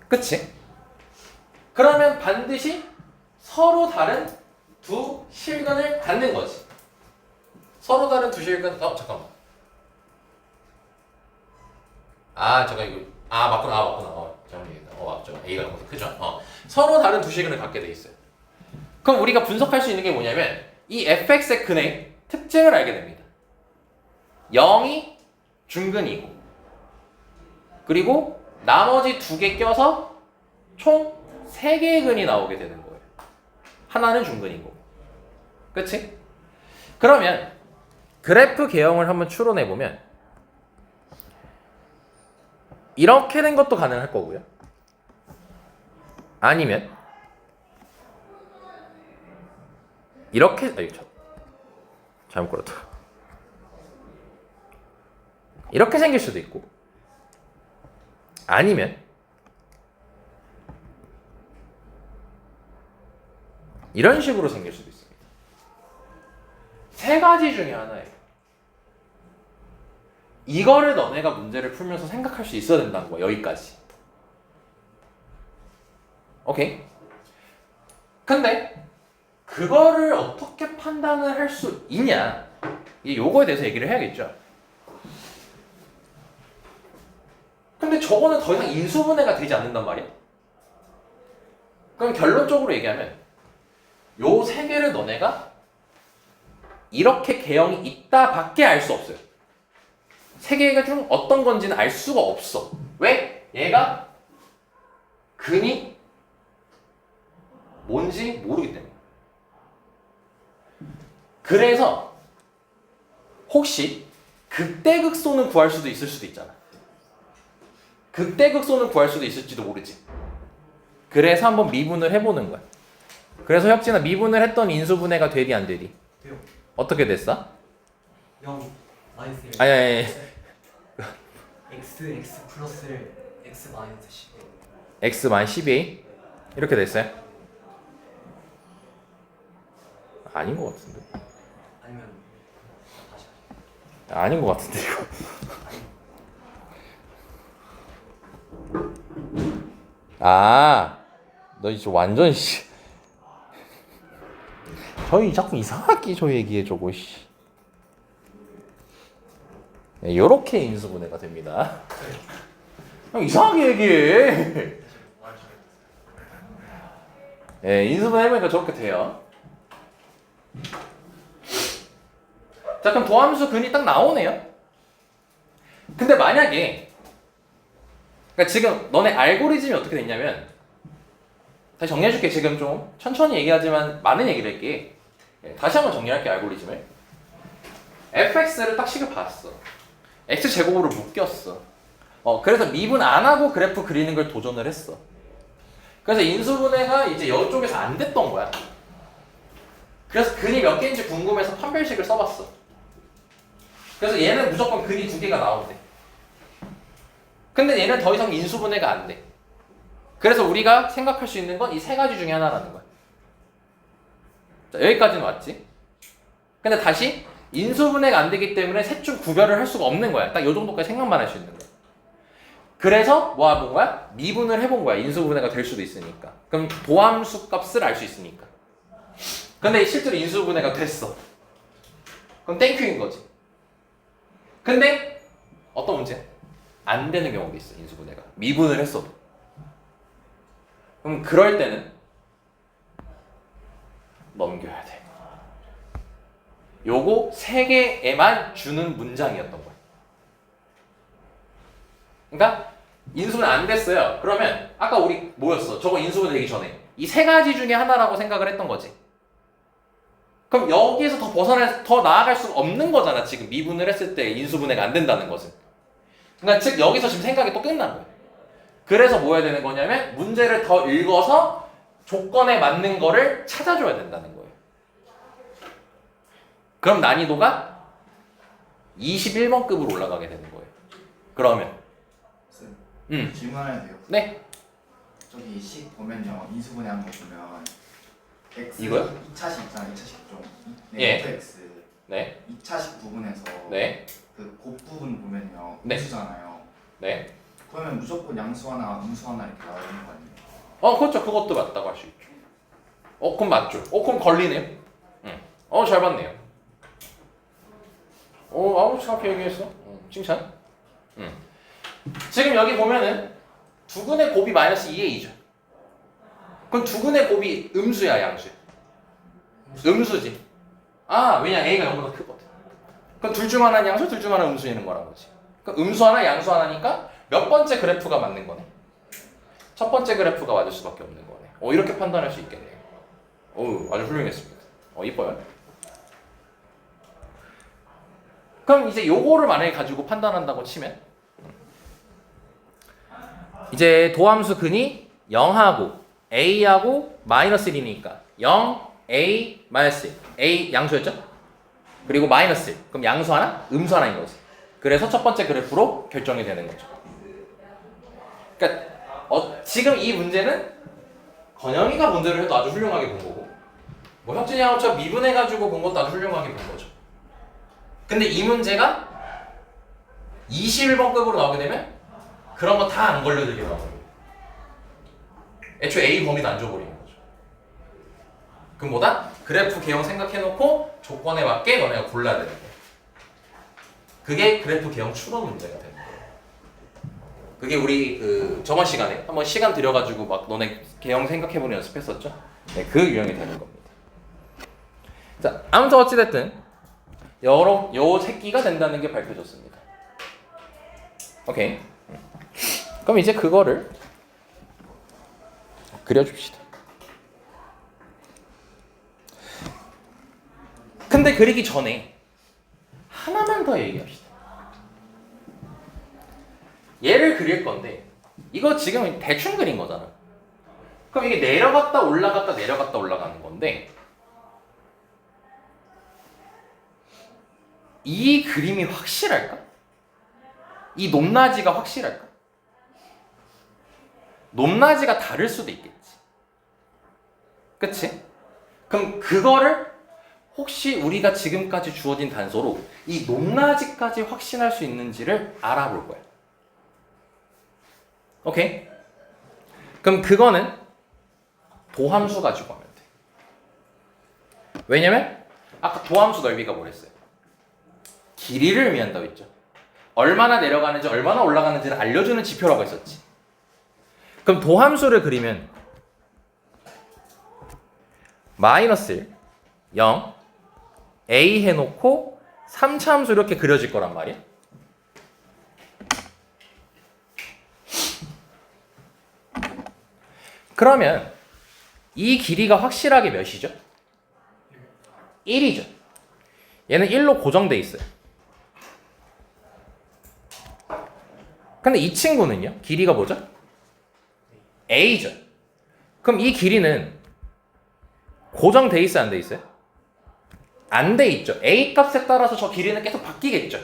그치? 그러면 반드시 서로 다른 두 실근을 갖는 거지. 서로 다른 두 실근, 잠깐만. 잠깐 이거, 맞구나. 잘못 얘기했다. 맞죠. A가 0보다 크죠. 서로 다른 두 실근을 갖게 돼 있어요. 그럼 우리가 분석할 수 있는 게 뭐냐면 이 fx의 근의 특징을 알게 됩니다. 0이 중근이고 그리고 나머지 두 개 껴서 총 3개의 근이 나오게 되는 거예요. 하나는 중근이고. 그치? 그러면 그래프 개형을 한번 추론해보면 이렇게 된 것도 가능할 거고요. 아니면 이렇게 잘못 걸었다. 이렇게 생길 수도 있고 아니면 이런 식으로 생길 수도 있습니다. 세 가지 중에 하나예요. 이거를 너네가 문제를 풀면서 생각할 수 있어야 된다는 거야. 여기까지. 오케이? 근데 그거를 어떻게 판단을 할 수 있냐? 요거에 대해서 얘기를 해야겠죠. 근데 저거는 더 이상 인수분해가 되지 않는단 말이야. 그럼 결론적으로 얘기하면 요 세 개를 너네가 이렇게 개형이 있다 밖에 알 수 없어요. 세 개가 중 어떤 건지는 알 수가 없어. 왜? 얘가 근이 뭔지 모르기 때문에. 그래서 혹시 극대극소는 구할 수도 있을 수도 있잖아. 극대극소는 구할 수도 있을지도 모르지. 그래서 한번 미분을 해보는 거야. 그래서 혁진아 미분을 했던 인수분해가 되디 안 되디? 돼요. 어떻게 됐어? 0 마이너스 1. 아니 x 플러스를 x 마이너스 10. x 만 12a 이렇게 됐어요? 아닌 것 같은데. 아니면 다시. 아닌 것 같은데 이거. 아, 너 이제 완전 씨. 저희 자꾸 이상하게 저 얘기해 저거 씨. 네, 요렇게 인수분해가 됩니다. 형 이상하게 얘기해. 네, 인수분해 해보니까 저렇게 돼요. 자, 그럼 도함수 근이 딱 나오네요. 근데 만약에 그러니까 지금 너네 알고리즘이 어떻게 됐냐면 다시 정리해줄게. 지금 좀 천천히 얘기하지만 많은 얘기를 할게. 다시 한번 정리할게. 알고리즘을 fx를 딱 식을 봤어. x제곱으로 묶였어. 그래서 미분 안 하고 그래프 그리는 걸 도전을 했어. 그래서 인수분해가 이제 이쪽에서 안 됐던 거야. 그래서 근이 몇 개인지 궁금해서 판별식을 써봤어. 그래서 얘는 무조건 근이 2개가 나온대. 근데 얘는 더 이상 인수분해가 안 돼. 그래서 우리가 생각할 수 있는 건 이 3가지 중에 하나라는 거야. 자, 여기까지는 왔지? 근데 다시 인수분해가 안 되기 때문에 셋 중 구별을 할 수가 없는 거야. 딱 이 정도까지 생각만 할 수 있는 거야. 그래서 뭐 해본 거야? 미분을 해본 거야. 인수분해가 될 수도 있으니까. 그럼 도함수 값을 알 수 있으니까. 근데 실제로 인수분해가 됐어. 그럼 땡큐인 거지. 근데 어떤 문제야? 안 되는 경우도 있어. 인수분해가 미분을 했어도. 그럼 그럴 때는 넘겨야 돼. 요거 3개에만 주는 문장이었던 거야. 그러니까 인수분해 안 됐어요. 그러면 아까 우리 뭐였어? 저거 인수분해 되기 전에 이 3가지 중에 하나라고 생각을 했던 거지. 그럼 여기에서 더 나아갈 수가 없는 거잖아. 지금 미분을 했을 때 인수분해가 안 된다는 것은. 그러니까 즉 여기서 지금 생각이 또 끝난 거야. 그래서 뭐 해야 되는 거냐면 문제를 더 읽어서 조건에 맞는 거를 찾아줘야 된다는 거예요. 그럼 난이도가 21번급으로 올라가게 되는 거예요. 그러면 쌤, 질문 하나 해도 돼요? 네. 저기 식 보면요, 인수분해한 거 보면 x 이거요? 2차식 있잖아요. 2차식 좀. 예. x 네. 2차식 부분에서 네. 그 곱부분 보면요, 네. 음수잖아요. 네. 그러면 무조건 양수 하나, 음수 하나 이렇게 나오는 거 아니에요? 그렇죠. 그것도 맞다고 할 수 있죠. 그럼 맞죠. 그럼 걸리네요. 잘 봤네요. 아무렇게 얘기했어. 칭찬. 지금 여기 보면은 두근의 곱이 마이너스 2a죠. 그럼 두근의 곱이 음수야, 양수야? 음수지. 왜냐 a가 0보다 크거든. 그럼 둘 중 하나는 양수, 둘 중 하나는 음수이는 거란 거지. 그럼 음수 하나, 양수 하나니까 몇 번째 그래프가 맞는 거네? 첫 번째 그래프가 맞을 수밖에 없는 거네. 이렇게 판단할 수 있겠네요. 아주 훌륭했습니다. 이뻐요. 그럼 이제 요거를 만약에 가지고 판단한다고 치면 이제 도함수 근이 0하고 a하고 마이너스 1이니까 0, a, 마이너스 1. a 양수였죠? 그리고 마이너스 1. 그럼 양수 하나, 음수 하나인 거지. 그래서 첫 번째 그래프로 결정이 되는 거죠. 그러니까 지금 이 문제는 건영이가 문제를 해도 아주 훌륭하게 본 거고 뭐 혁진이 형처럼 미분해가지고 본 것도 아주 훌륭하게 본 거죠. 근데 이 문제가 21번급으로 나오게 되면 그런 거 다 안 걸려들게 나와요. 애초에 A 범위도 안 줘버리는 거죠. 그럼 뭐다? 그래프 개형 생각해놓고 조건에 맞게 너네가 골라야 되는 거야. 그게 그래프 개형 추론 문제가 되는 거예요. 그게 우리 저번 시간에 한번 시간 들여가지고 막 너네 개형 생각해보는 연습했었죠? 네, 그 유형이 되는 겁니다. 자, 아무튼 어찌됐든 요 새끼가 된다는 게 밝혀졌습니다. 오케이. 그럼 이제 그거를 그려줍시다. 근데 그리기 전에 하나만 더 얘기합시다. 얘를 그릴 건데 이거 지금 대충 그린 거잖아. 그럼 이게 내려갔다 올라갔다 내려갔다 올라가는 건데 이 그림이 확실할까? 이 높낮이가 확실할까? 높낮이가 다를 수도 있겠지. 그치? 그럼 그거를 혹시 우리가 지금까지 주어진 단서로 이 높낮이까지 확신할 수 있는지를 알아볼 거야. 오케이? 그럼 그거는 도함수 가지고 하면 돼. 왜냐면 아까 도함수 넓이가 뭐랬어요? 길이를 의미한다고 했죠. 얼마나 내려가는지 얼마나 올라가는지를 알려주는 지표라고 했었지. 그럼 도함수를 그리면 마이너스 1, 0, a 해놓고 3차 함수 이렇게 그려질 거란 말이야. 그러면 이 길이가 확실하게 몇이죠? 1이죠. 얘는 1로 고정돼 있어요. 근데 이 친구는요? 길이가 뭐죠? a죠. 그럼 이 길이는 고정돼 있어요? 안 돼 있어요? 안 돼 있죠. a 값에 따라서 저 길이는 계속 바뀌겠죠.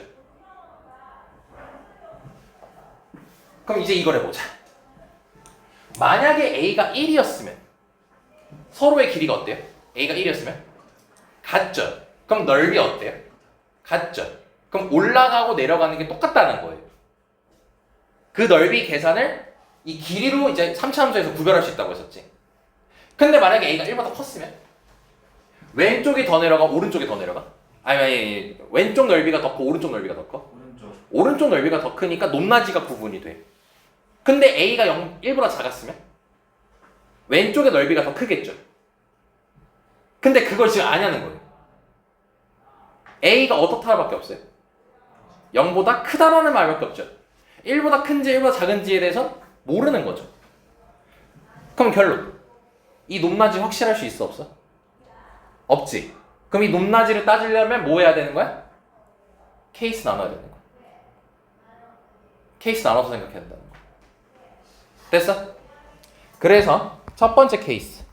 그럼 이제 이걸 해보자. 만약에 a가 1이었으면 서로의 길이가 어때요? a가 1이었으면 같죠. 그럼 넓이 어때요? 같죠. 그럼 올라가고 내려가는 게 똑같다는 거예요. 그 넓이 계산을 이 길이로 이제 3차 함수에서 구별할 수 있다고 했었지. 근데 만약에 a가 1보다 컸으면 왼쪽이 더 내려가 오른쪽이 더 내려가? 아니 왼쪽 넓이가 더 커 오른쪽 넓이가 더 커? 오른쪽 넓이가 더 크니까 높낮이가 구분이 돼. 근데 a가 1보다 작았으면 왼쪽의 넓이가 더 크겠죠. 근데 그걸 지금 아냐는 거예요. a가 어떻다밖에 없어요. 0보다 크다라는 말밖에 없죠. 1보다 큰지 1보다 작은지에 대해서 모르는 거죠. 그럼 결론. 이 높낮이 확실할 수 있어 없어? 없지. 그럼 이 높낮이를 따지려면 뭐 해야 되는 거야? 케이스 나눠야 되는 거야. 케이스 나눠서 생각해야 된다는 거야. 됐어? 그래서 첫 번째 케이스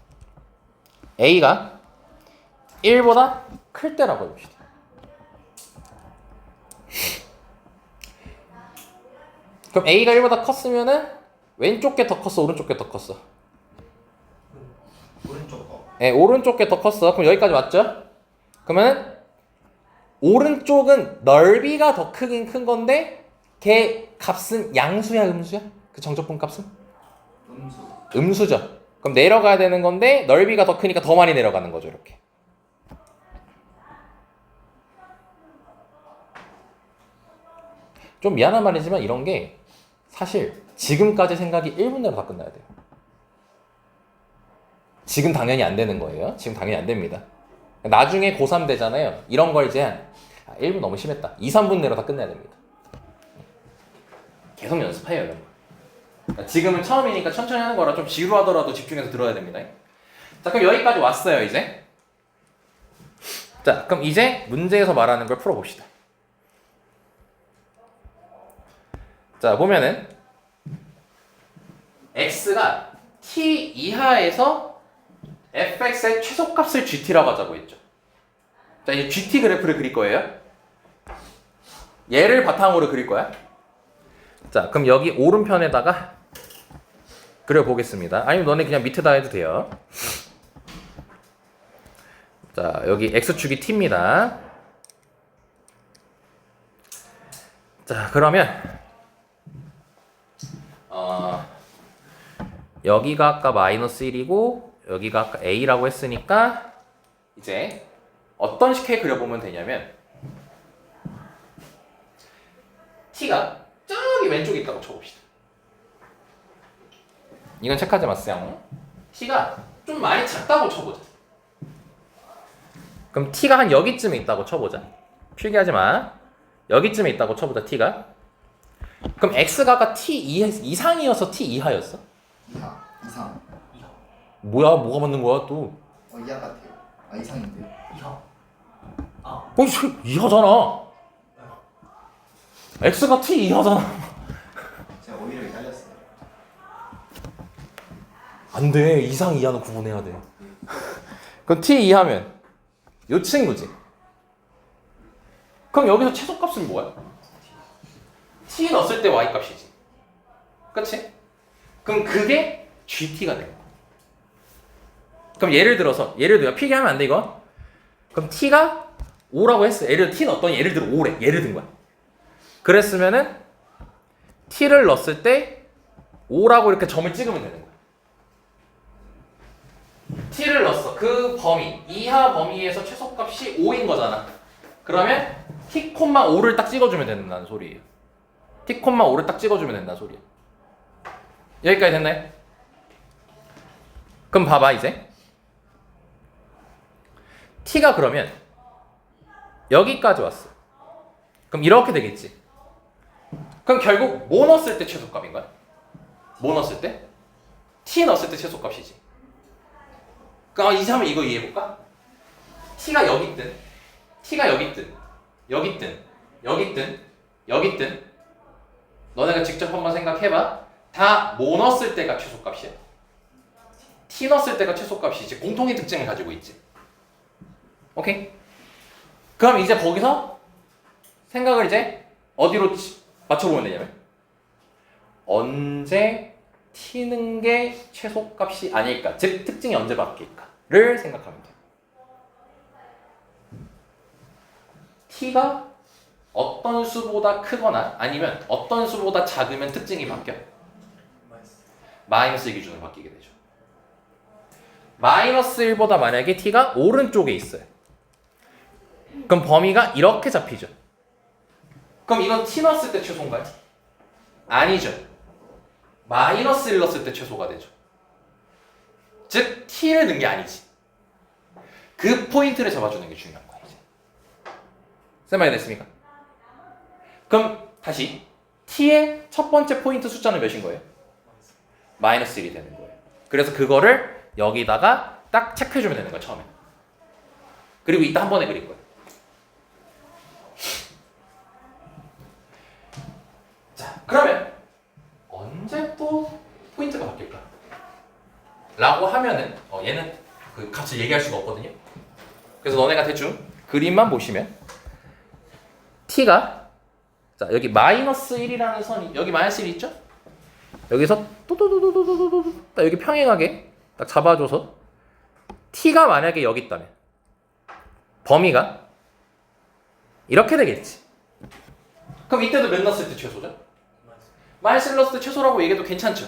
a가 1보다 클 때라고 해봅시다. 그럼 a가 1보다 컸으면은 왼쪽 게 더 컸어 오른쪽 게 더 컸어? 오른쪽 거. 네, 오른쪽 게 더 컸어. 그럼 여기까지 맞죠? 그러면 오른쪽은 넓이가 더 크긴 큰 건데 걔 값은 양수야 음수야? 그 정적분 값은? 음수. 음수죠. 그럼 내려가야 되는 건데 넓이가 더 크니까 더 많이 내려가는 거죠 이렇게. 좀 미안한 말이지만 이런 게 사실 지금까지 생각이 1분 내로 다 끝나야 돼요. 지금 당연히 안 되는 거예요. 지금 당연히 안 됩니다. 나중에 고3 되잖아요. 이런 걸 이제 1분 너무 심했다. 2, 3분 내로 다 끝내야 됩니다. 계속 연습해요. 이런 거. 그러니까 지금은 처음이니까 천천히 하는 거라 좀 지루하더라도 집중해서 들어야 됩니다. 자, 그럼 여기까지 왔어요 이제. 자, 그럼 이제 문제에서 말하는 걸 풀어봅시다. 자, 보면은 x가 t 이하에서 fx의 최소값을 gt라고 하자고 했죠. 자, 이제 gt 그래프를 그릴 거예요. 얘를 바탕으로 그릴 거야. 자, 그럼 여기 오른편에다가 그려보겠습니다. 아니면 너네 그냥 밑에다 해도 돼요. 자, 여기 x축이 t입니다. 자, 그러면 여기가 아까 마이너스 1이고 여기가 아까 a라고 했으니까 이제 어떤 식의 그려보면 되냐면 t가 저기 왼쪽에 있다고 쳐봅시다. 이건 체크하지 마세요. t가 좀 많이 작다고 쳐보자. 그럼 t가 한 여기쯤에 있다고 쳐보자. 필기하지 마. 여기쯤에 있다고 쳐보자 t가. 그럼 x가 아까 t 이상이어서 t 이하였어? 이하. 이상. 뭐야 뭐가 맞는 거야 또? 이하 같아요. 이상인데요. 이하. 이하잖아. x가 t 이하잖아. 제가 오히려 헷갈렸어요. 안 돼. 이상 이하는 구분해야 돼. 그럼 t 이하면 요 친구지. 그럼 여기서 최소값은 뭐야? t 넣었을 때 y 값이지. 그치? 그럼 그게 gt가 되는 거야. 그럼 예를 들어서 필기하면 안 돼 이거. 그럼 t가 5라고 했어. 예를 들어 t 넣었더니 예를 들어 5래. 예를 든 거야. 그랬으면은 t를 넣었을 때 5라고 이렇게 점을 찍으면 되는 거야. t를 넣었어. 그 범위, 이하 범위에서 최소값이 5인 거잖아. 그러면 t, 5를 딱 찍어주면 된다는 소리예요. t, 5를 딱 찍어주면 된다는 소리야. 여기까지 됐나요? 그럼 봐봐 이제. t가 그러면 여기까지 왔어. 그럼 이렇게 되겠지. 그럼 결국 뭐 넣었을 때 최소값인가요? 뭐 넣었을 때? t 넣었을 때 최소값이지. 그럼 이제 한번 이거 이해해볼까? t가 여기 있든 t가 여기 있든 여기 있든 여기 있든 여기 있든 너네가 직접 한번 생각해봐. 다 뭐 넣었을 때가 최소값이야? t 넣었을 때가 최소값이지. 공통의 특징을 가지고 있지. 오케이? 그럼 이제 거기서 생각을 이제 어디로 맞춰보면 되냐면 언제 t는 게 최소값이 아닐까, 즉 특징이 언제 바뀔까를 생각하면 돼. t가 어떤 수보다 크거나 아니면 어떤 수보다 작으면 특징이 바뀌어? 마이너스 1 기준으로 바뀌게 되죠. 마이너스 1보다 만약에 t가 오른쪽에 있어요. 그럼 범위가 이렇게 잡히죠. 그럼 이건 t 넣었을 때 최소인가요? 아니죠. 마이너스 1 넣었을 때 최소가 되죠. 즉 t를 넣은 게 아니지. 그 포인트를 잡아주는 게 중요한 거야 이제. 쌤 많이 됐습니까? 그럼 다시 t의 첫 번째 포인트 숫자는 몇인 거예요? 마이너스 1이 되는 거예요. 그래서 그거를 여기다가 딱 체크해주면 되는 거야 처음에. 그리고 이따 한 번에 그릴 거예요. 자, 그러면 언제 또 포인트가 바뀔까? 라고 하면은 얘는 그 값을 얘기할 수가 없거든요. 그래서 너네가 대충 그림만 보시면 t가 자 여기 마이너스 1이라는 선이 여기 마이너스 1 있죠? 여기서 또또또또또또또 딱 여기 평행하게 딱 잡아줘서 t가 만약에 여기 있다면 범위가 이렇게 되겠지. 그럼 이때도 몇 넣었을 때 최소죠? 마이너스 1 넣었을 때 최소라고 얘기해도 괜찮죠?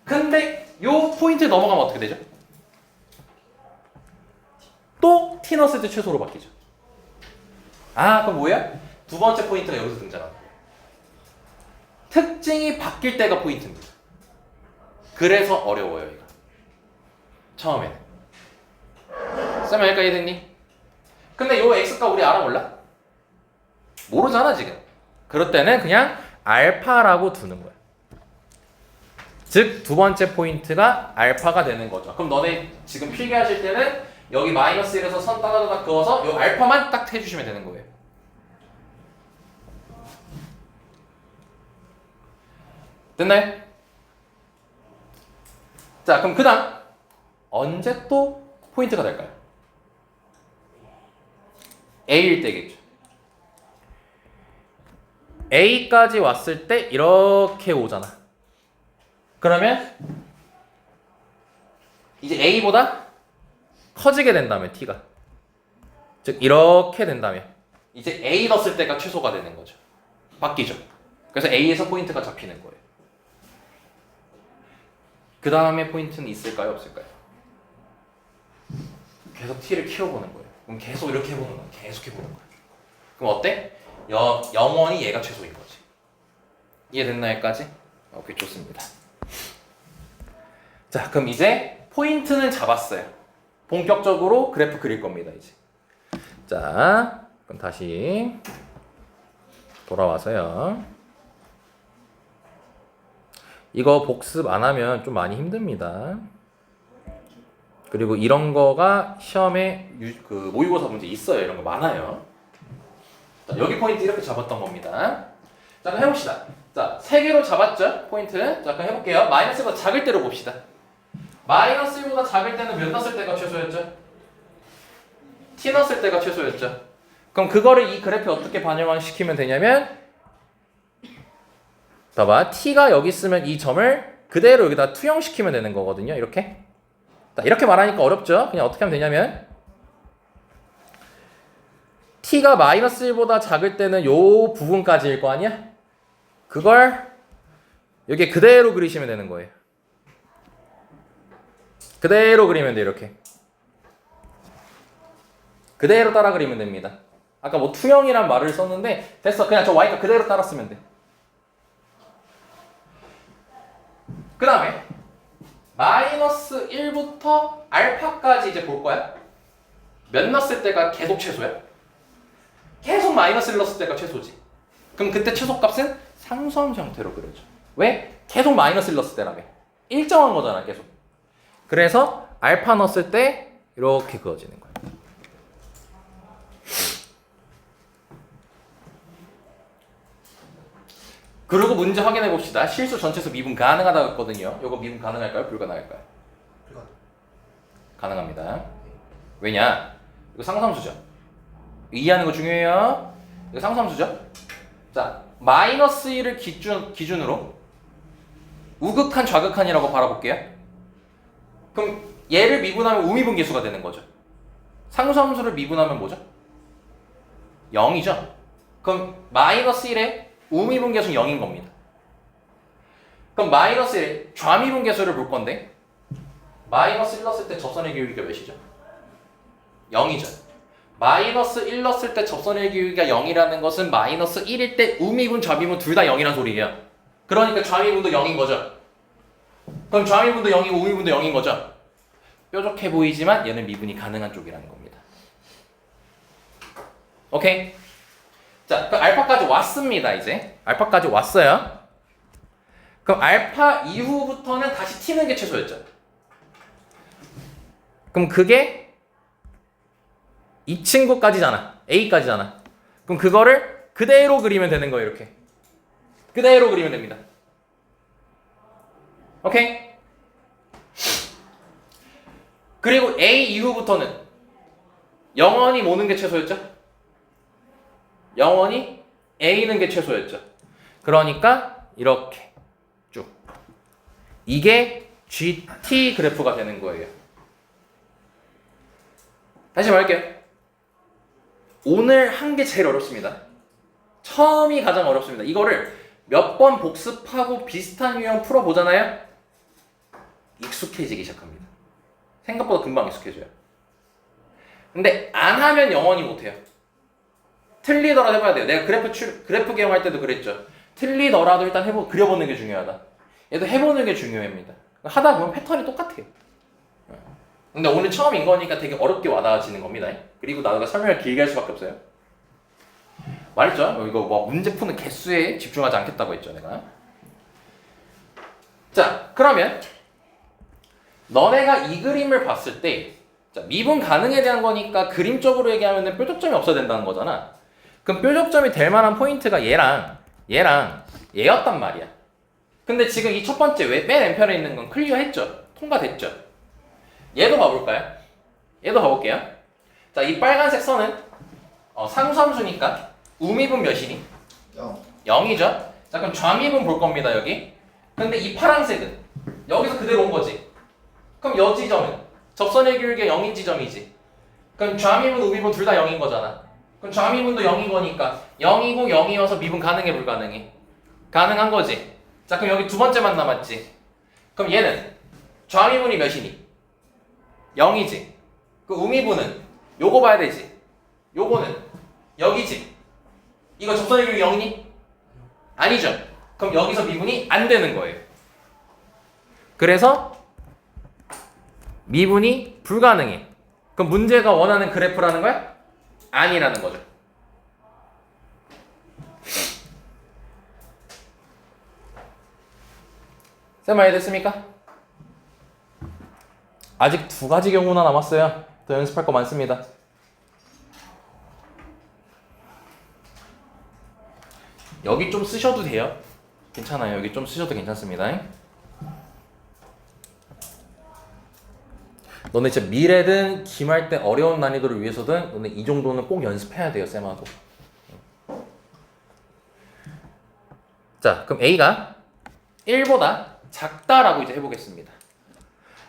근데 요 포인트 넘어가면 어떻게 되죠? 또 t 넣었을 때 최소로 바뀌죠. 아 그럼 뭐야? 두 번째 포인트가 여기서 등장하는 거예요. 특징이 바뀔 때가 포인트입니다. 그래서 어려워요 이거. 처음에는. 쌤 여기까지 됐니? 근데 요 x값 우리 알아 몰라? 모르잖아 지금. 그럴 때는 그냥 알파라고 두는 거야. 즉 두 번째 포인트가 알파가 되는 거죠. 그럼 너네 지금 필기하실 때는 여기 마이너스 1에서 선 따다다닥 그어서 요 알파만 딱 해주시면 되는 거예요. 됐나요? 자 그럼 그 다음 언제 또 포인트가 될까요? A일 때겠죠. A까지 왔을 때 이렇게 오잖아. 그러면 이제 A보다 커지게 된다면 T가 즉 이렇게 된다면 이제 A 넣었을 때가 최소가 되는 거죠. 바뀌죠. 그래서 A에서 포인트가 잡히는 거예요. 그 다음에 포인트는 있을까요? 없을까요? 계속 T를 키워보는 거예요. 그럼 계속 이렇게 해보는 거야. 계속 해보는 거야. 그럼 어때? 영원히 얘가 최소인 거지. 이해됐나 여기까지? 오케이 좋습니다. 자 그럼 이제 포인트는 잡았어요. 본격적으로 그래프 그릴 겁니다 이제. 자 그럼 다시 돌아와서요. 이거 복습 안 하면 좀 많이 힘듭니다. 그리고 이런 거가 시험에 그 모의고사 문제 있어요. 이런 거 많아요. 자, 여기 포인트 이렇게 잡았던 겁니다. 자, 그럼 해봅시다. 자, 3개로 잡았죠? 포인트. 자, 그럼 해볼게요. 마이너스보다 작을 때로 봅시다. 마이너스 1보다 작을 때는 몇 넣었을 때가 최소였죠? t 넣었을 때가 최소였죠? 그럼 그거를 이 그래프에 어떻게 반영시키면 되냐면 봐봐. t가 여기 있으면 이 점을 그대로 여기다 투영시키면 되는 거거든요. 이렇게. 자, 이렇게 말하니까 어렵죠? 그냥 어떻게 하면 되냐면 t가 마이너스 1보다 작을 때는 요 부분까지일 거 아니야? 그걸 여기에 그대로 그리시면 되는 거예요. 그대로 그리면 돼. 이렇게. 그대로 따라 그리면 됩니다. 아까 뭐 투영이란 말을 썼는데 됐어. 그냥 저 y가 그대로 따라 쓰면 돼. 그 다음에 마이너스 1부터 알파까지 이제 볼 거야. 몇 넣었을 때가 계속 최소야? 계속 마이너스 1 넣었을 때가 최소지. 그럼 그때 최소값은 상수함 형태로 그려져. 왜? 계속 마이너스 1 넣었을 때라며. 일정한 거잖아 계속. 그래서 알파 넣었을 때 이렇게 그어지는 거야. 그리고 문제 확인해 봅시다. 실수 전체수 미분 가능하다고 했거든요. 이거 미분 가능할까요? 불가능할까요? 불가능. 가능합니다. 왜냐? 이거 상수함수죠. 이해하는 거 중요해요. 이거 상수함수죠. 자, 마이너스 1을 기준으로 우극한 좌극한이라고 바라볼게요. 그럼 얘를 미분하면 우미분계수가 되는 거죠. 상수함수를 미분하면 뭐죠? 0이죠. 그럼 마이너스 1에 우미분계수는 0인 겁니다. 그럼 마이너스 1에 좌미분계수를 볼 건데 마이너스 1 넣었을 때 접선의 기울기가 몇이죠? 0이죠. 마이너스 1 넣었을 때 접선의 기울기가 0이라는 것은 마이너스 1일 때 우미분, 좌미분 둘 다 0이란 소리예요. 그러니까 좌미분도 0인 거죠. 그럼 좌미분도 0이고 우미분도 0인 거죠. 뾰족해 보이지만 얘는 미분이 가능한 쪽이라는 겁니다. 오케이? 자, 그럼 알파까지 왔습니다. 이제 알파까지 왔어요. 그럼 알파 이후부터는 다시 t는 게 최소였죠. 그럼 그게 이 친구까지잖아. a까지잖아. 그럼 그거를 그대로 그리면 되는 거예요. 이렇게 그대로 그리면 됩니다. 오케이? 그리고 a 이후부터는 영원히 모는 게 최소였죠? 영원히 a는 게 최소였죠. 그러니까 이렇게 쭉 이게 GT 그래프가 되는 거예요. 다시 말할게요. 오늘 한 게 제일 어렵습니다. 처음이 가장 어렵습니다. 이거를 몇 번 복습하고 비슷한 유형 풀어보잖아요. 익숙해지기 시작합니다. 생각보다 금방 익숙해져요. 근데 안 하면 영원히 못해요. 틀리더라도 해봐야 돼요. 내가 그래프 개용할 때도 그랬죠. 틀리더라도 일단 그려보는 게 중요하다. 얘도 해보는 게 중요합니다. 하다 보면 패턴이 똑같아요. 근데 오늘 처음인 거니까 되게 어렵게 와닿아지는 겁니다. 그리고 나도 설명을 길게 할 수밖에 없어요. 말했죠? 이거 뭐 문제 푸는 개수에 집중하지 않겠다고 했죠, 내가. 자, 그러면 너네가 이 그림을 봤을 때, 자, 미분 가능에 대한 거니까 그림적으로 얘기하면 뾰족점이 없어야 된다는 거잖아. 그럼 뾰족점이 될 만한 포인트가 얘랑 얘였단 말이야. 근데 지금 이 첫 번째 맨 왼편에 있는 건 클리어했죠? 통과됐죠? 얘도 봐볼까요? 얘도 봐볼게요. 자, 이 빨간색 선은 상수함수니까 우미분 몇이니? 0. 0이죠? 자, 그럼 좌미분 볼 겁니다, 여기. 근데 이 파란색은 여기서 그대로 온 거지. 그럼 여 지점은 접선의 기울기가 0인 지점이지. 그럼 좌미분, 우미분 둘 다 0인 거잖아. 그럼 좌미분도 0인 거니까 0이고 0이어서 미분 가능해, 불가능해? 가능한 거지. 자, 그럼 여기 두 번째만 남았지. 그럼 얘는 좌미분이 몇이니? 0이지. 그 우미분은 요거 봐야 되지. 요거는 여기지. 이거 접선의 기울기 0이니? 아니죠. 그럼 여기서 미분이 안 되는 거예요. 그래서 미분이 불가능해. 그럼 문제가 원하는 그래프라는 거야? 아니라는 거죠. 쌤 많이 됐습니까? 아직 두 가지 경우나 남았어요. 더 연습할 거 많습니다. 여기 좀 쓰셔도 돼요. 괜찮아요. 여기 좀 쓰셔도 괜찮습니다. 너네 진짜 미래든 기말 때 어려운 난이도를 위해서든 너네 이 정도는 꼭 연습해야 돼요, 쌤하고. 자, 그럼 A가 1보다 작다라고 이제 해보겠습니다.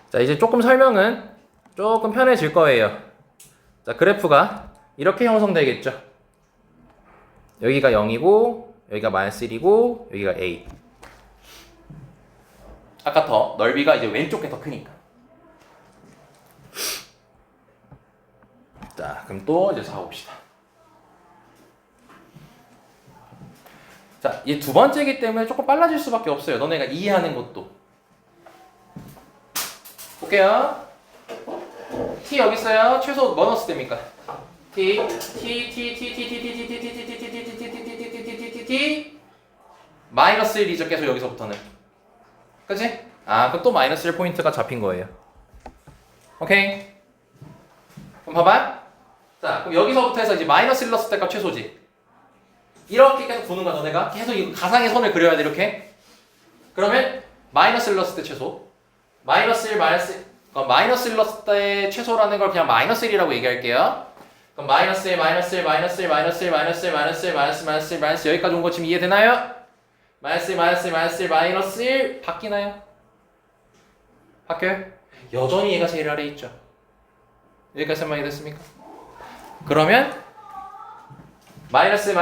자, 이제 조금 설명은 조금 편해질 거예요. 자, 그래프가 이렇게 형성되겠죠. 여기가 0이고 여기가 -1이고 여기가 A. 아까 더 넓이가 이제 왼쪽에 더 크니까. 자, 그럼 또 이제 사봅시다. 자, 이 두 번째이기 때문에 조금 빨라질 수밖에 없어요. 너네가 이해하는 것도. 볼게요. T 여기 있어요. 최소 뭐 넣었을 때입니까? T 마이너스 1이죠. 계속 여기서부터는. 그치? 아, 그럼 또 마이너스 1 포인트가 잡힌 거예요. 오케이. 그럼 봐봐. 자, 그럼 여기서부터 해서 이제 마이너스 1 넣었을 때가 최소지. 이렇게 계속 보는 거야, 너네가. 계속 이 가상의 선을 그려야 돼, 이렇게. 그러면 마이너스 1 넣었을 때 최소. 마이너스 1 넣었을 때 최소라는 걸 그냥 마이너스 1이라고 얘기할게요. 그럼 마이너스 1 여기까지 온 거 지금 이해되나요? 마이너스 1 바뀌나요? 바뀌어요? 여전히 얘가 제일 아래에 있죠. 여기까지 설명이 됐습니까? 그러면 마이너스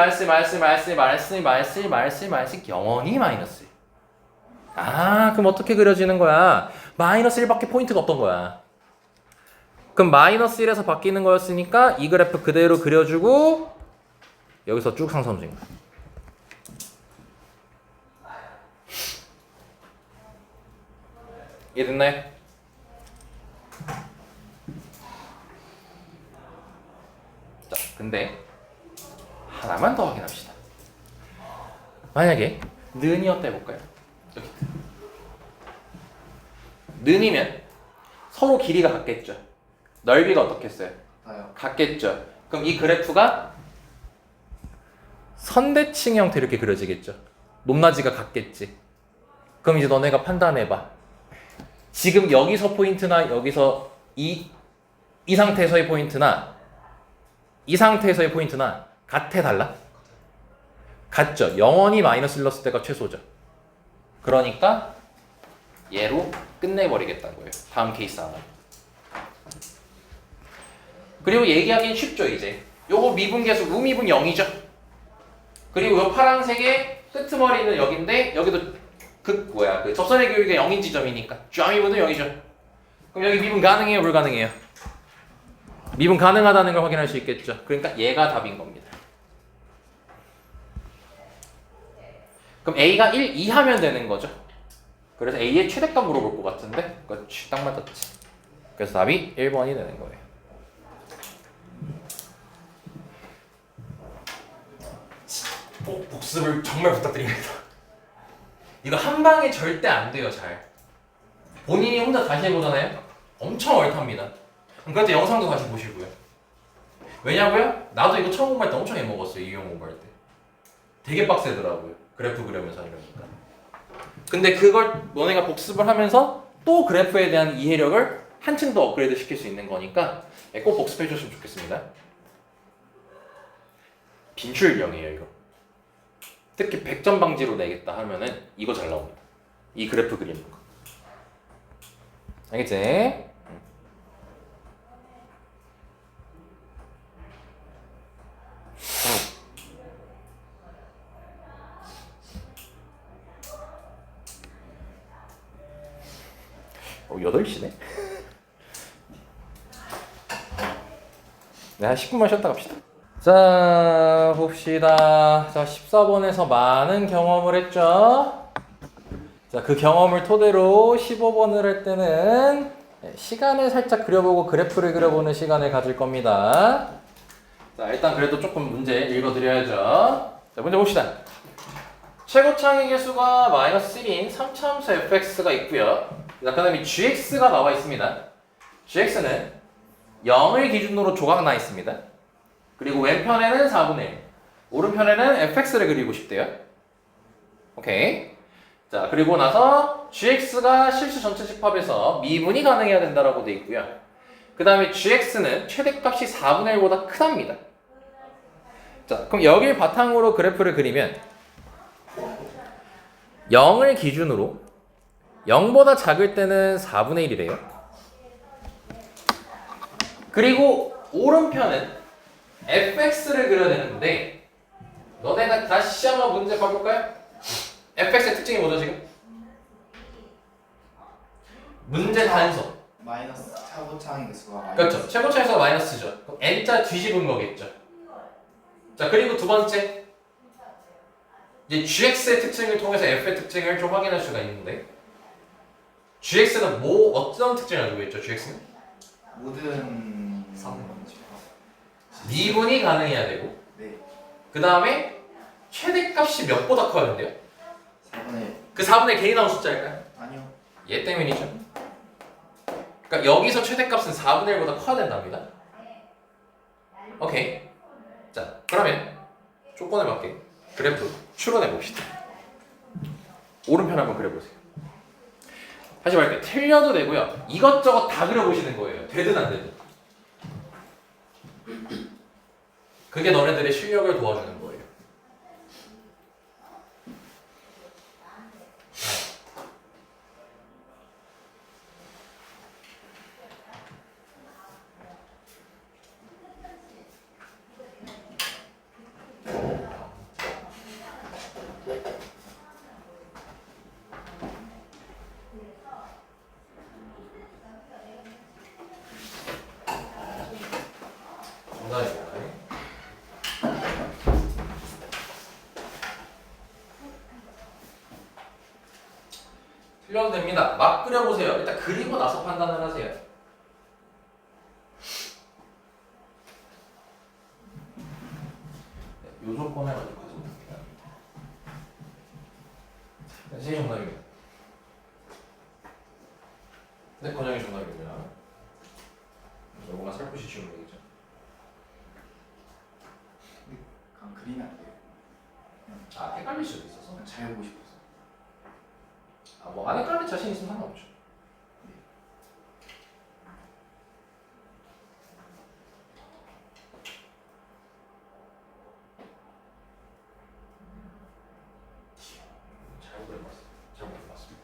영원히 마이너스. 아, 그럼 어떻게 그려지는 거야? 마이너스 1밖에 포인트가 없던 거야. 그럼 마이너스 1에서 바뀌는 거였으니까 이 그래프 그대로 그려주고 여기서 쭉 상승된 거야. 이해됐나요? 자, 근데 하나만 더 확인합시다. 만약에 는이었다 해볼까요? 여기 는이면 서로 길이가 같겠죠. 넓이가 어떻겠어요? 나요. 같겠죠. 그럼 이 그래프가 선대칭 형태 이렇게 그려지겠죠. 높낮이가 같겠지. 그럼 이제 너네가 판단해봐. 지금 여기서 포인트나 여기서 이 상태에서의 포인트나 이 상태에서의 포인트나 같아 달라? 같죠. 영원히 마이너스 1 넣었을 때가 최소죠. 그러니까 얘로 끝내버리겠다는 거예요. 다음 케이스 하나. 그리고 얘기하기는 쉽죠. 이제 요거 미분계수 우미분 0이죠. 그리고 요 파란색의 끄트머리는 여기인데 여기도 그 접선의 교육이 0인 지점이니까 좌미분은 0이죠. 그럼 여기 미분 가능해요? 불가능해요? 미분 가능하다는 걸 확인할 수 있겠죠. 그러니까 얘가 답인 겁니다. 그럼 A가 1 이하면 되는 거죠. 그래서 A의 최대값 물어볼 것 같은데 그렇지, 딱 맞았지. 그래서 답이 1번이 되는 거예요. 꼭 복습을 정말 부탁드립니다. 이거 한 방에 절대 안 돼요. 잘 본인이 혼자 다시 해보잖아요. 엄청 얼탑니다. 그럴 때 영상도 다시 보시고요. 왜냐고요? 나도 이거 처음 공부할 때 엄청 해먹었어요. 이용 공부할 때 되게 빡세더라고요. 그래프 그려면서 이러니까. 근데 그걸 너네가 복습을 하면서 또 그래프에 대한 이해력을 한층 더 업그레이드 시킬 수 있는 거니까 꼭 복습해 주셨으면 좋겠습니다. 빈출형이에요 이거. 특히 100점 방지로 내겠다 하면은 이거 잘 나옵니다. 이 그래프 그리는 거. 알겠지? 어, 8시네? 네, 한 10분만 쉬었다 갑시다. 자, 봅시다. 자, 14번에서 많은 경험을 했죠? 자, 그 경험을 토대로 15번을 할 때는 시간을 살짝 그려보고 그래프를 그려보는 시간을 가질 겁니다. 자, 일단 그래도 조금 문제 읽어드려야죠. 자, 문제 봅시다. 최고창의 개수가 -1인 3차함수 fx가 있고요. 자, 그 다음에 gx가 나와 있습니다. gx는 0을 기준으로 조각 나 있습니다. 그리고 왼편에는 4분의 1, 오른편에는 fx를 그리고 싶대요. 오케이. 자, 그리고 나서 gx가 실수 전체 집합에서 미분이 가능해야 된다라고 돼 있고요. 그 다음에 gx는 최대값이 4분의 1보다 크답니다. 자, 그럼 여길 바탕으로 그래프를 그리면 0을 기준으로 0보다 작을 때는 4분의 1이래요. 그리고 오른편은 fx를 그려야 되는데 너네가 다시 한번 문제 봐볼까요? fx의 특징이 뭐죠 지금? 문제 단서. 마이너스 차고창의 개수가 마이너스. 그렇죠. 최고차에서 마이너스죠. 그럼 n자 뒤집은 거겠죠. 자 그리고 두 번째 이제 gx의 특징을 통해서 f의 특징을 좀 확인할 수가 있는데 gx는 뭐 어떤 특징을 가지고 있죠? gx는 모든 미분이 가능해야 되고 네. 그 다음에 최대값이 몇보다 커야 된대요? 4분의 그 4분의 개이 나온 숫자일까요? 아니요. 얘 때문이죠. 그러니까 여기서 최대값은 4분의 1보다 커야 된답니다. 오케이. 자 그러면 조건에 맞게 그래프 추론해 봅시다. 오른편 한번 그려보세요. 하지 말게요. 틀려도 되고요. 이것저것 다 그려보시는 거예요. 되든 안 되든. 그게 너네들의 실력을 도와주는 거예요. 정답입니다. 틀려도 됩니다. 막 그려보세요. 일단 그리고 나서 판단을 하세요. 요 조건에 가지고 가지고 됩니다. 제 정답입니다. 네, 권영이 정답입니다. 요거만 살포시 지우면 되겠죠. 그리면 안 돼요. 아, 헷갈릴 수도 있어서. 그냥 잘 보고 싶어서. 아, 뭐 안 헷갈릴 자신 있으면 상관없죠. 잘 그려봤어. 잘 그려봤습니다.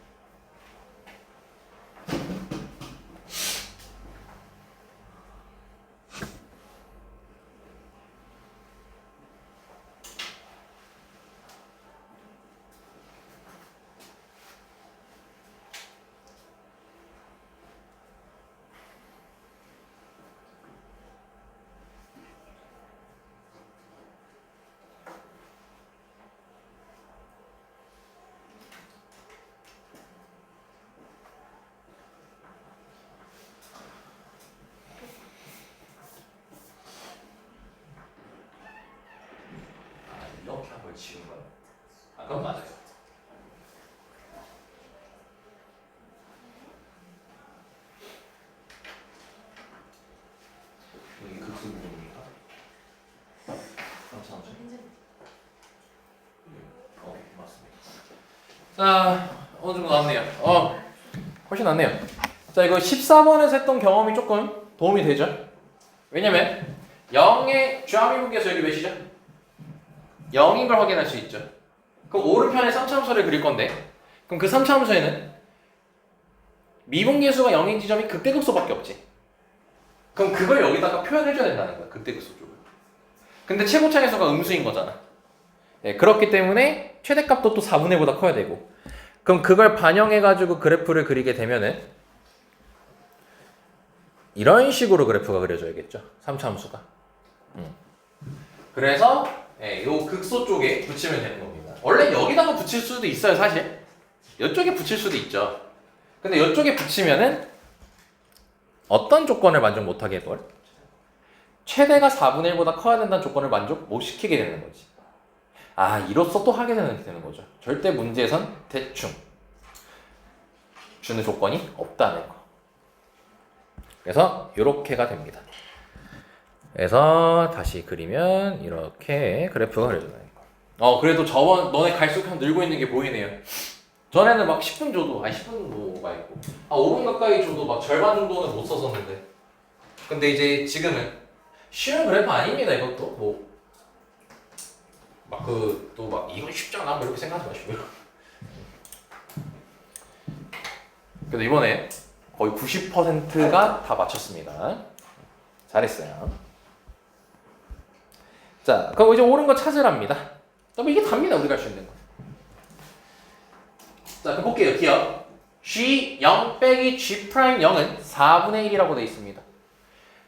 이렇게 한 걸 지운 거야? 아, 그건 맞아요. 여기 극수 부분입니까? 3,000원? 오케이, 맞습니다. 자, 어느 정도 나왔네요. 훨씬 낫네요. 자, 이거 14번에서 했던 경험이 조금 도움이 되죠? 왜냐면 0의 주함미분계수 여기 몇이죠? 0인 걸 확인할 수 있죠. 그럼 오른편에 3차함수를 그릴 건데 그럼 그 3차함수에는 미분계수가 0인 지점이 극대극소밖에 없지. 그럼 그걸 여기다가 표현해줘야 된다는 거야. 극대극소 쪽을. 근데 최고차계수가 음수인 거잖아. 네, 그렇기 때문에 최대값도 또 4분의 1보다 커야 되고 그럼 그걸 반영해가지고 그래프를 그리게 되면은 이런 식으로 그래프가 그려져야겠죠. 3차함수가. 그래서 요 극소 쪽에 붙이면 되는 겁니다. 원래 여기다가 붙일 수도 있어요, 사실. 이쪽에 붙일 수도 있죠. 근데 이쪽에 붙이면은 어떤 조건을 만족 못하게 해버려? 최대가 4분의 1보다 커야 된다는 조건을 만족 못 시키게 되는 거지. 아, 이로써 또 하게 되는 거죠. 절대 문제에선 대충 주는 조건이 없다는 거. 그래서 이렇게가 됩니다. 그래서 다시 그리면 이렇게 그래프가 그려진다는 거. 그래도 저번 너네 갈수록 한 늘고 있는 게 보이네요. 전에는 막 10분 줘도 10분도가 있고 5분 가까이 줘도 막 절반 정도는 못 썼었는데 근데 이제 지금은 쉬운 그래프 아닙니다. 이것도 뭐 막 또 막 이건 쉽잖아 뭐 이렇게 생각하지 마시고요. 그래도 이번에 거의 90%가 다 맞췄습니다. 잘했어요. 자, 그럼 이제 옳은 거 찾으랍니다. 그럼 이게 답니다. 우리가 할 수 있는 거. 자, 그럼 볼게요. 기억. G0 빼기 G'0은 4분의 1이라고 되어 있습니다.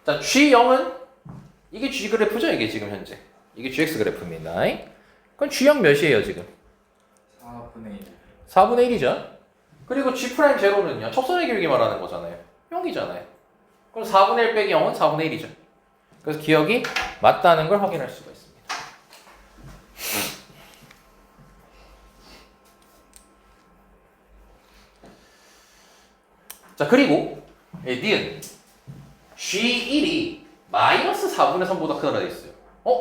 자, G0은 이게 G 그래프죠? 이게 지금 현재. 이게 GX 그래프입니다. 그럼 G0 몇이에요, 지금? 4분의 1. 4분의 1이죠. 그리고 G'0는요. 첩선의 기울기 말하는 거잖아요. 0이잖아요. 그럼 4분의 1 빼기 0은 4분의 1이죠. 그래서 기억이 맞다는 걸 확인할 수가 있습니다. 자, 그리고 니은 G1이 마이너스 4분의 3보다 크다고 되어 있어요.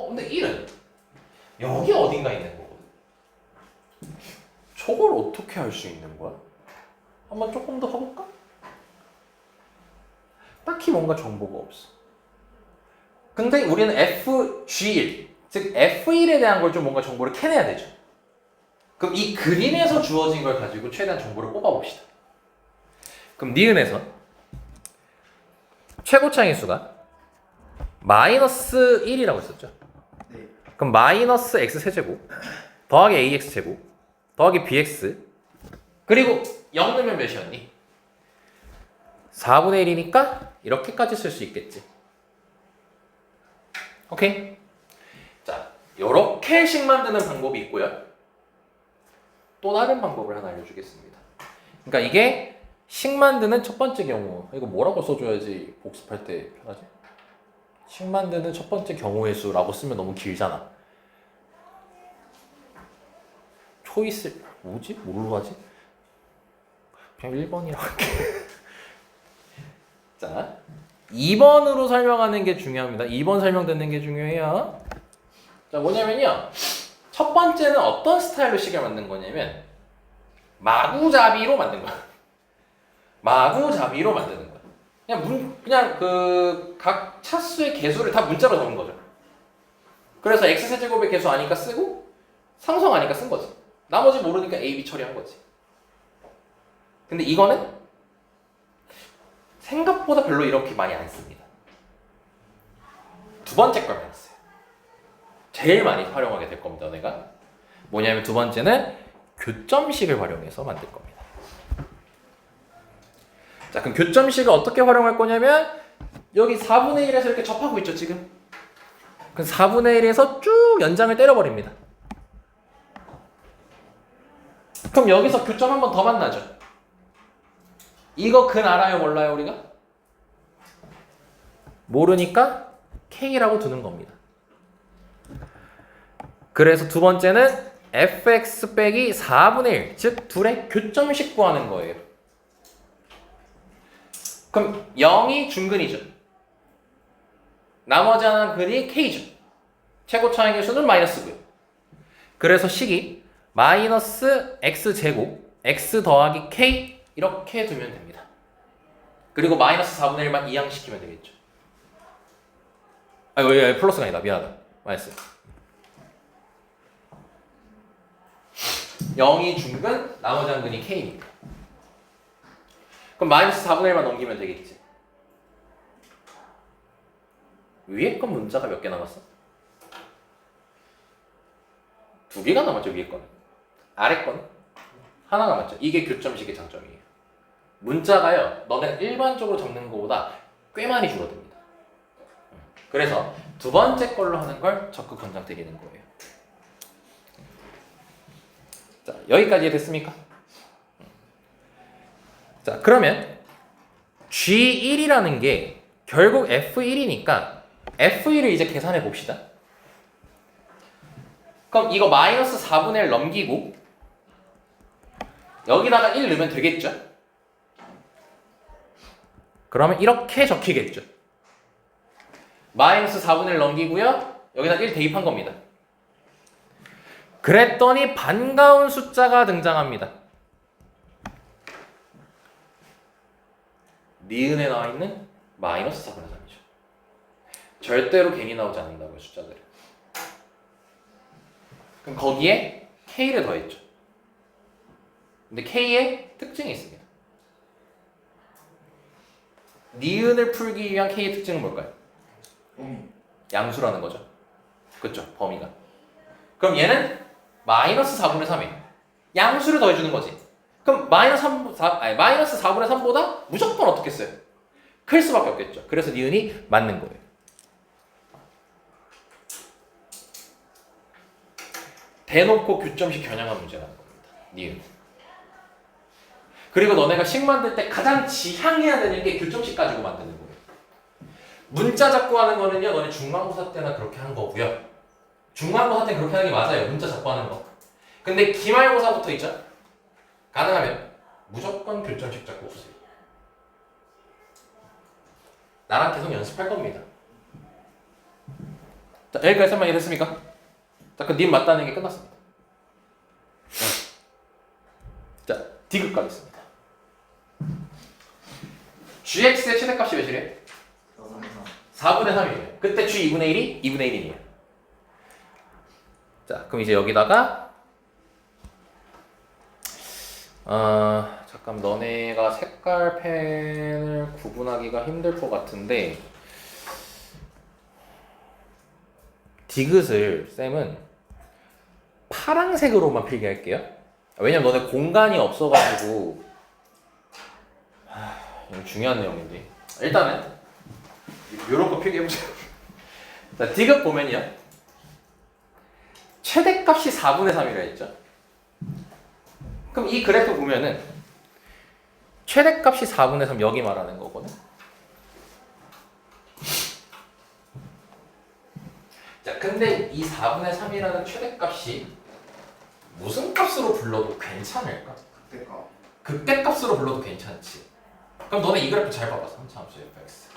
근데 1은 여기 어딘가 있는 거거든. 저걸 어떻게 할 수 있는 거야? 한번 조금 더 가볼까? 딱히 뭔가 정보가 없어. 근데 우리는 FG1, 즉 F1에 대한 걸 좀 뭔가 정보를 캐내야 되죠. 그럼 이 그림에서 주어진 걸 가지고 최대한 정보를 뽑아봅시다. 그럼 니은에서 최고차의 수가 마이너스 1이라고 했었죠. 네. 그럼 마이너스 x 세제곱 더하기 ax 제곱 더하기 bx 그리고 0 넣으면 몇이었니? 4분의 1이니까 이렇게까지 쓸 수 있겠지. 오케이? 자, 요렇게식 만드는 방법이 있고요. 또 다른 방법을 하나 알려주겠습니다. 그러니까 이게 식 만드는 첫 번째 경우. 이거 뭐라고 써줘야지 복습할 때 편하지? 식 만드는 첫 번째 경우의 수라고 쓰면 너무 길잖아. 초이스 뭐지? 뭘로 하지? 그냥 1번이라고 할게. 자, 2번으로 설명하는 게 중요합니다. 2번 설명 듣는 게 중요해요. 자, 뭐냐면요. 첫 번째는 어떤 스타일로 식을 만든 거냐면 마구잡이로 만든 거야. 마구잡이로 만드는 거야. 그냥 그 각 차수의 개수를 다 문자로 적은 거죠. 그래서 x세제곱의 개수 아니까 쓰고 상성 아니까 쓴 거지. 나머지 모르니까 a, b 처리한 거지. 근데 이거는 생각보다 별로 이렇게 많이 안 씁니다. 두 번째 걸 많이 써요. 제일 많이 활용하게 될 겁니다. 내가 뭐냐면 두 번째는 교점식을 활용해서 만들 겁니다. 자, 그럼 교점식을 어떻게 활용할 거냐면 여기 4분의 1에서 이렇게 접하고 있죠, 지금. 그럼 4분의 1에서 쭉 연장을 때려버립니다. 그럼 여기서 교점 한 번 더 만나죠. 이거 근 알아요, 몰라요, 우리가? 모르니까 K라고 두는 겁니다. 그래서 두 번째는 fx 빼기 4분의 1, 즉 둘의 교점식 구하는 거예요. 그럼 0이 중근이죠. 나머지 하나는 근이 K죠. 최고차의 개수는 마이너스고요. 그래서 식이 마이너스 x제곱 x 더하기 k 이렇게 두면 됩니다. 그리고 마이너스 4분의 1만 이항시키면 되겠죠. 여기 플러스가 아니다. 미안하다. 마이너스. 0이 중근, 나머지 한 근이 k니까. 그럼 마이너스 4분의 1만 넘기면 되겠지. 위에 건 문자가 몇 개 남았어? 2개가 남았죠, 위에 거는. 아래 거는? 하나 남았죠. 이게 교점식의 장점이에요. 문자가요, 너네가 일반적으로 적는 것보다 꽤 많이 줄어듭니다. 그래서 두 번째 걸로 하는 걸 적극 권장드리는 거예요. 자, 여기까지 됐습니까? 자, 그러면 G1이라는 게 결국 F1이니까 F1을 이제 계산해 봅시다. 그럼 이거 마이너스 4분의 1 넘기고 여기다가 1 넣으면 되겠죠? 그러면 이렇게 적히겠죠. 마이너스 4분의 1 넘기고요. 여기다 1 대입한 겁니다. 그랬더니 반가운 숫자가 등장합니다. 니은에 나와 있는 마이너스 4분의 3이죠. 절대로 괜히 나오지 않는다고요, 숫자들은. 그럼 거기에 K를 더했죠. 근데 K에 특징이 있습니다. 니은을 풀기 위한 K의 특징은 뭘까요? 범위. 양수라는 거죠. 그쵸? 범위가. 그럼 얘는 마이너스 4분의 3이에요. 양수를 더해주는 거지. 그럼 마이너스 4분의 3보다 무조건 어떻게 써요? 클 수밖에 없겠죠. 그래서 니은이 맞는 거예요. 대놓고 교점식 겨냥한 문제라는 겁니다. 니은. 그리고 너네가 식 만들 때 가장 지향해야 되는 게 교점식 가지고 만드는 거예요. 문자 잡고 하는 거는요, 너네 중간고사 때나 그렇게 한 거고요. 중간고사 때 그렇게 하는 게 맞아요. 문자 잡고 하는 거. 근데 기말고사부터 있죠? 가능하면 무조건 교점식 잡고 오세요. 나랑 계속 연습할 겁니다. 자, 여기까지 설명이 됐습니까? 자, 그 님 맞다는 게 끝났습니다. 자, 디귿 가겠습니다. gx의 최대값이 몇이래요? 4분의 3이에요. 그때 g 2분의 1이 2분의 1이에요. 자, 그럼 이제 여기다가 잠깐 너네가 색깔 펜을 구분하기가 힘들 것 같은데 디귿을 쌤은 파란색으로만 필기 할게요. 왜냐면 너네 공간이 없어가지고 이거 중요한 내용인데 일단은 요런 거 필기해보세요. 자, 디귿 보면요 최대값이 4분의 3이라 했죠. 그럼 이 그래프 보면은 최대값이 4분의 3 여기 말하는 거거든. 자, 근데 이 4분의 3이라는 최대값이 무슨 값으로 불러도 괜찮을까? 그때가 극대값으로 불러도 괜찮지. 그럼 너네 이 그래프 잘 봐봐. 3차함수 fx.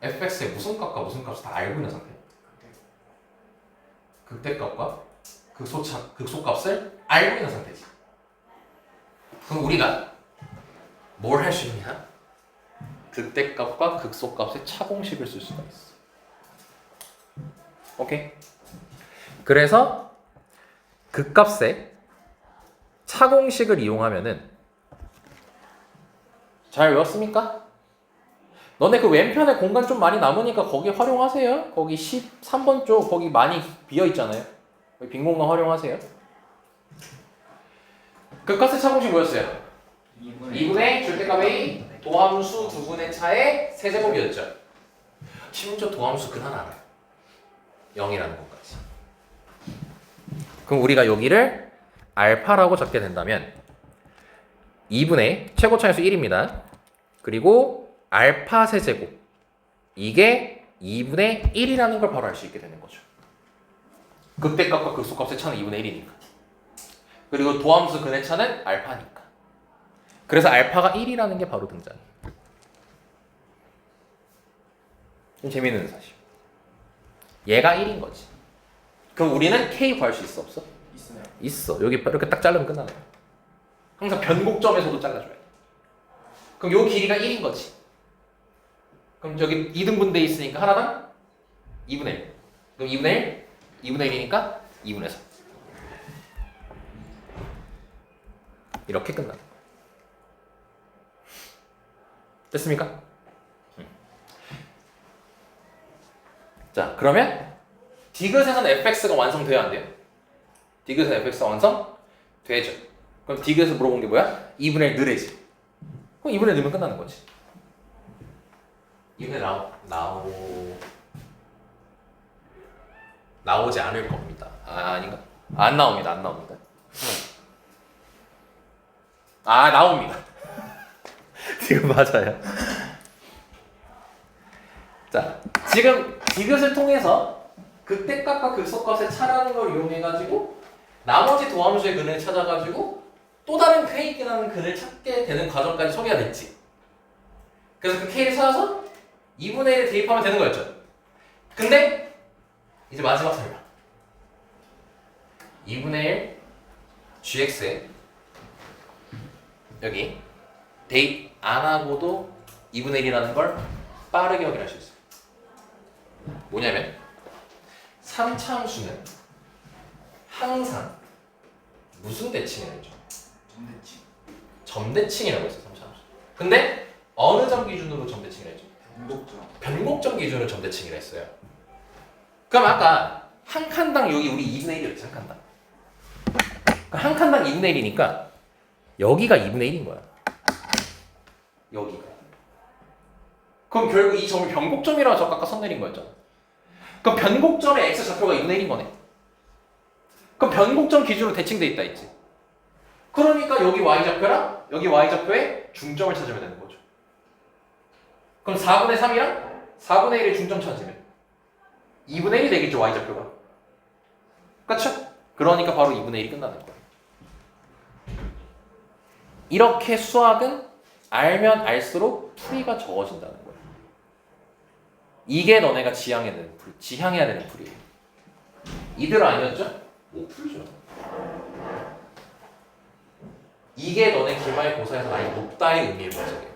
fx의 무슨 값과 무슨 값을 다 알고 있는 상태. 극대값과 극소값을 알고 있는 상태지. 그럼 우리가 뭘 할 수 있냐? 극대값과 극소값의 차공식을 쓸 수가 있어. 오케이? 그래서 극값의 차공식을 이용하면은 잘 외웠습니까? 너네 그 왼편에 공간 좀 많이 남으니까 거기 활용하세요. 거기 13번 쪽 거기 많이 비어 있잖아요. 거기 빈 공간 활용하세요. 극값의 차공식 뭐였어요? 2분의 절대값의 도함수 두 분의 차의 세제곱이었죠. 심지어 도함수 근한 알아요. 0이라는 것까지. 그럼 우리가 여기를 알파라고 적게 된다면 2분의 최고차함수 1입니다. 그리고 알파 세제곱 이게 2분의 1이라는 걸 바로 알 수 있게 되는 거죠. 극대값과 극소값의 차는 2분의 1이니까. 그리고 도함수 근의 차는 알파니까. 그래서 알파가 1이라는 게 바로 등장해요. 좀 재밌는 사실. 얘가 1인 거지. 그럼 우리는 K 구할 수 있어 없어? 있어요. 있어. 여기 이렇게 딱 자르면 끝나는 거야. 항상 변곡점에서도 잘라줘야 돼. 그럼 요 길이가 1인 거지. 그럼 저기 2등분돼 있으니까 하나당 2분의 1. 그럼 2분의 1? 2분의 1이니까 2분의 3. 이렇게 끝나는 거야. 됐습니까? 자, 그러면 디귿에서는 fx가 완성돼야 안 돼요? 디귿에서 fx가 완성되죠. 그럼 디귿에서 물어본 게 뭐야? 2분의 1 늘이지. 그럼 2분의 1 넣으면 끝나는 거지. 2분의 1 나오지 않을 겁니다. 아닌가? 안 나옵니다. 안 나옵니다. 나옵니다. 지금 맞아요. 자, 지금 디귿을 통해서 극대값과 극소값의 차라는 걸 이용해가지고 나머지 도함수의 근을 찾아가지고 또 다른 K라는 근을 찾게 되는 과정까지 소개가 됐지. 그래서 그 K를 찾아서 2분의 1에 대입하면 되는 거였죠. 근데 이제 마지막 설명. 2분의 1 gx에 여기 대입 안 하고도 2분의 1이라는 걸 빠르게 확인할 수 있어요. 뭐냐면 3차 함수는 항상 무슨 대칭이라고 했죠? 점대치. 점대칭이라고 했어요. 3차 함수. 근데 어느 점 기준으로 점대칭을 했죠? 변곡점. 변곡점 기준으로 점대칭을 했어요. 그럼 아까 한 칸당 여기 우리 2분의 1이었지, 한 칸당. 그러니까 한 칸당 2분의 1이니까 여기가 2분의 1인 거야. 여기가. 그럼 결국 이 점을 변곡점이라고 저거 아까 선 내린 거였잖아. 그럼 변곡점의 x 좌표가 2분의 1인 거네. 그럼 변곡점 기준으로 대칭돼 있다 했지. 그러니까 여기 y 좌표랑 여기 y 좌표의 중점을 찾으면 되는 거죠. 그럼 4분의 3이랑 4분의 1의 중점 찾으면 2분의 1이 되겠죠, y 좌표가. 그렇죠? 그러니까 바로 2분의 1이 끝나는 거예요. 이렇게 수학은 알면 알수록 풀이가 적어진다는 거예요. 이게 너네가 지향해야 되는 풀이에요. 이대로 아니었죠? 못 풀죠. 이게 너네 기말고사에서 많이 높다의 의미의 분석이에요.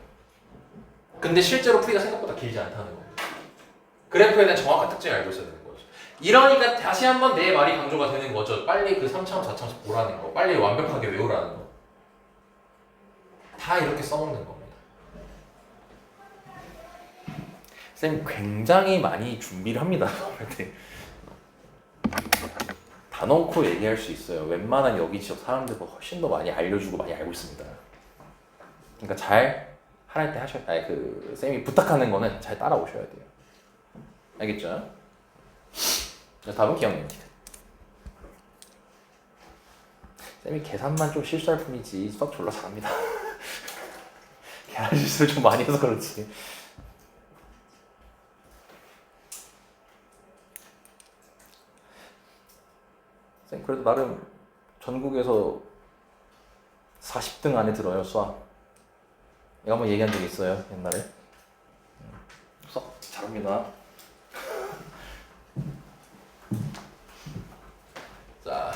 근데 실제로 풀이가 생각보다 길지 않다는 거예요. 그래프에 대한 정확한 특징을 알고 있어야 되는 거죠. 이러니까 다시 한번 내 말이 강조가 되는 거죠. 빨리 그 3차원, 4차원에서 보라는 거. 빨리 완벽하게 외우라는 거. 다 이렇게 써먹는 겁니다. 쌤 굉장히 많이 준비를 합니다. 다 넣고 얘기할 수 있어요. 웬만한 여기 지역 사람들보다 훨씬 더 많이 알려주고 많이 알고 있습니다. 그러니까 잘 할 때 쌤이 부탁하는 거는 잘 따라오셔야 돼요. 알겠죠? 답은 기억납니다. 쌤이 계산만 좀 실수할 뿐이지 수학 졸라 잘합니다. 계산 실수를 좀 많이 해서 그렇지. 쌤 그래도 나름 전국에서 40등 안에 들어요, 수학. 내가 한번 얘기한 적 있어요, 옛날에. 수학 잘합니다. 자,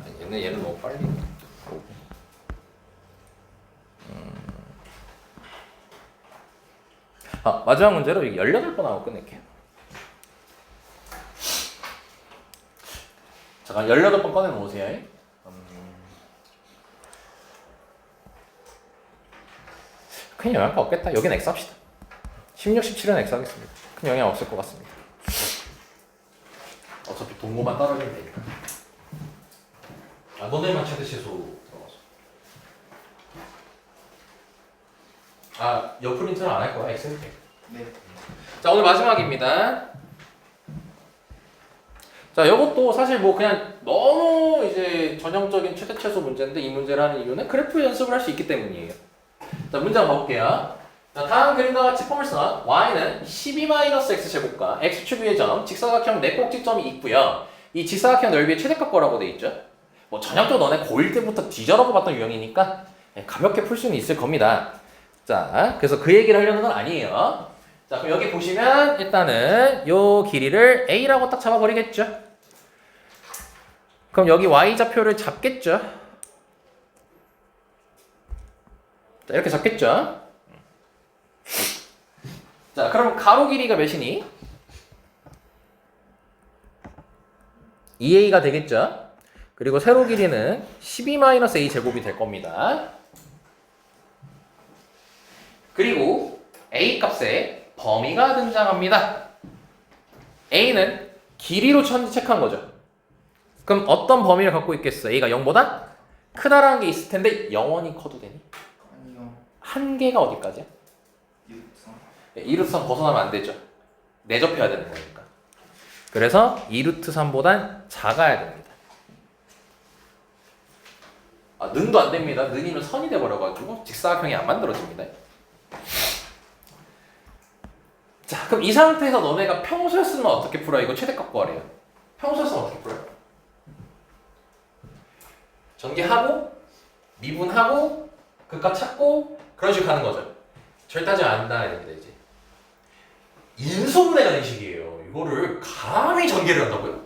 아니, 얘는 너무 빨리 오고. 마지막 문제로 18번 하고 끝낼게요. 잠깐 18번 꺼내놓으세요. 큰 영향 없겠다. 여긴 X 합시다. 16, 17은 X 하겠습니다. 큰 영향 없을 것 같습니다. 어차피 동호만 떨어지면 되니까. 너네만 최대치수 들어가서. 옆프린트는 안 할 거야. X 해볼게. 네. 자, 오늘 마지막입니다. 자, 이것도 사실 뭐 그냥 너무 이제 전형적인 최대최소 문제인데 이 문제를 하는 이유는 그래프 연습을 할 수 있기 때문이에요. 자, 문제 한번 봐볼게요. 자, 다음 그림과 같이 포물선 y는 12-x제곱과 x축 위의 점, 직사각형 네 꼭지점이 있고요. 이 직사각형 넓이의 최대값 거라고 돼 있죠. 뭐 전형적으로 너네 고1 때부터 뒤져라고 봤던 유형이니까 가볍게 풀 수는 있을 겁니다. 자, 그래서 그 얘기를 하려는 건 아니에요. 자, 그럼 여기 보시면 일단은 요 길이를 a라고 딱 잡아버리겠죠. 그럼 여기 y좌표를 잡겠죠. 자, 이렇게 잡겠죠. 자, 그럼 가로 길이가 몇이니? 2a가 되겠죠. 그리고 세로 길이는 12-a 제곱이 될 겁니다. 그리고 a 값에 범위가 등장합니다. a는 길이로 체크한 거죠. 그럼 어떤 범위를 갖고 있겠어? a가 0보다 크다라는 게 있을 텐데 영원히 커도 되니? 아니요. 한계가 어디까지야? 이루트선. 2루트3 벗어나면 안 되죠. 내접해야 되는 거니까. 그래서 2루트3보단 작아야 됩니다. 는도 안 됩니다. 는이면 선이 돼버려가지고 직사각형이 안 만들어집니다. 자, 그럼 이 상태에서 너네가 평소였으면 어떻게 풀어요? 이거 최대값 구하래요. 평소였으면 어떻게 풀어요? 전개하고 미분하고 극값 찾고 그런 식으로 가는 거죠. 절대하지 않는다는 얘기입니다. 이제 인수분해가 된 식이에요. 이거를 감히 전개를 한다고요?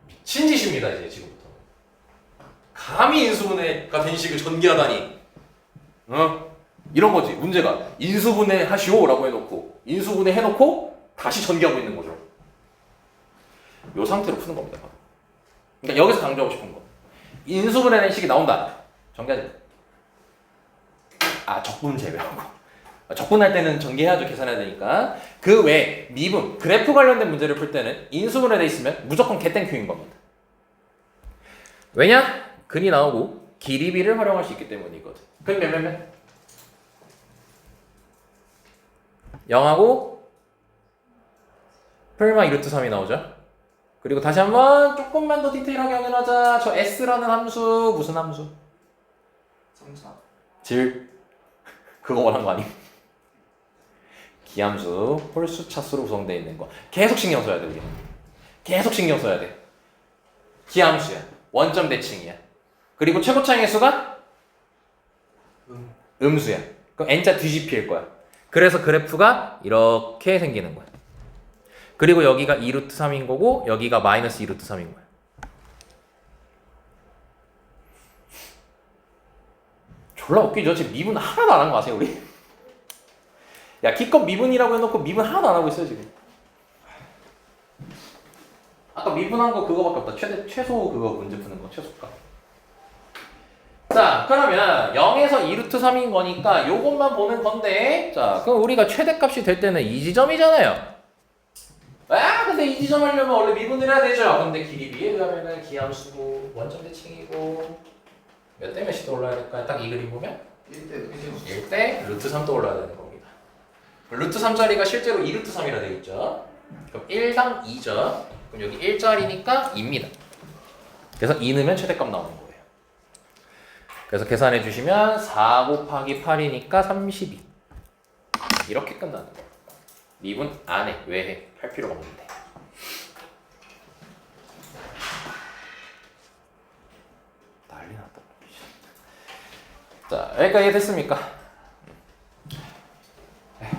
미친 짓입니다. 이제 지금부터 감히 인수분해가 된 식을 전개하다니. 이런 거지. 문제가 인수분해 하시오라고 해놓고 인수분해 해놓고 다시 전개하고 있는 거죠. 이 상태로 푸는 겁니다. 그러니까 여기서 강조하고 싶은 거. 인수분해된 식이 나온다. 전개하지. 적분 제외하고. 적분할 때는 전개해야죠. 계산해야 되니까. 그 외에 미분, 그래프 관련된 문제를 풀 때는 인수분해돼 있으면 무조건 개땡큐인 겁니다. 왜냐? 근이 나오고 길이비를 활용할 수 있기 때문이거든. 근 몇? 0하고 풀마 2루트 3이 나오죠. 그리고 다시 한번 조금만 더 디테일하게 확인하자. 저 S라는 함수 무슨 함수? 3차 그거 원한 거 아님? 기함수 홀수 차수로 구성되어 있는 거 계속 신경 써야 돼. 우리 계속 신경 써야 돼. 기함수야. 원점 대칭이야. 그리고 최고차의 수가 음수야. 그럼 n자 뒤집힐 거야. 그래서 그래프가 이렇게 생기는 거야. 그리고 여기가 2루트 3인 거고 여기가 마이너스 2루트 3인 거야. 졸라 웃기죠? 지금 미분 하나도 안 한 거 아세요 우리? 야 기껏 미분이라고 해놓고 미분 하나도 안 하고 있어요 지금. 아까 미분한 거 그거밖에 없다. 최소 그거 문제 푸는 거 최소값. 자 그러면 0에서 2루트 3인 거니까 요것만 보는 건데 자 그럼 우리가 최대값이 될 때는 이 지점이잖아요. 근데 이 지점 하려면 원래 미분을 해야 되죠. 근데 길이비에 의하면은 기함수고 원점 대칭이고 몇 대 몇이 떠올라야 될까요? 딱 이 그림 보면 1대 1대 루트 3 떠올라야 되는 겁니다. 루트 3짜리가 실제로 2루트 3이라 되어 있죠. 그럼 1당 2죠. 그럼 여기 1짜리니까 2입니다. 그래서 2 넣으면 최대값 나오는 거예요. 그래서 계산해 주시면 4 곱하기 8이니까 32 이렇게 끝나는 거예요. 미분 안 해. 왜 해? 할 필요가 없는데. 난리 났다. 자 여기까지 됐습니까?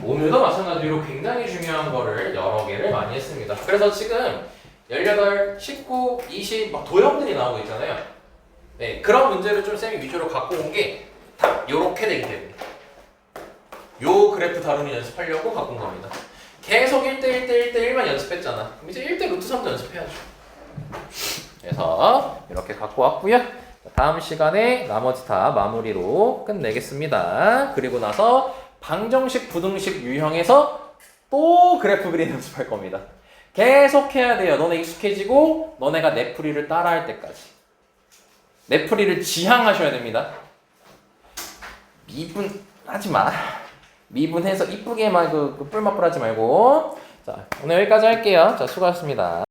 오늘도 마찬가지로 굉장히 중요한 거를 여러 개를 많이 했습니다. 그래서 지금 18, 19, 20 막 도형들이 나오고 있잖아요. 네, 그런 문제를 좀 쌤이 위주로 갖고 온 게 다 요렇게 되기 때문에 요 그래프 다루는 연습하려고 갖고 온 겁니다. 계속 1대 1대 1대 1만 연습했잖아. 그럼 이제 1대 루트 3도 연습해야죠. 그래서 이렇게 갖고 왔고요. 다음 시간에 나머지 다 마무리로 끝내겠습니다. 그리고 나서 방정식, 부등식 유형에서 또 그래프 그림 연습할 겁니다. 계속 해야 돼요. 너네 익숙해지고 너네가 내 풀이를 따라할 때까지. 내 풀이를 지향하셔야 됩니다. 미분 하지 마. 미분해서 이쁘게만 그 뿔맛뿔 하지 말고. 자, 오늘 여기까지 할게요. 자, 수고하셨습니다.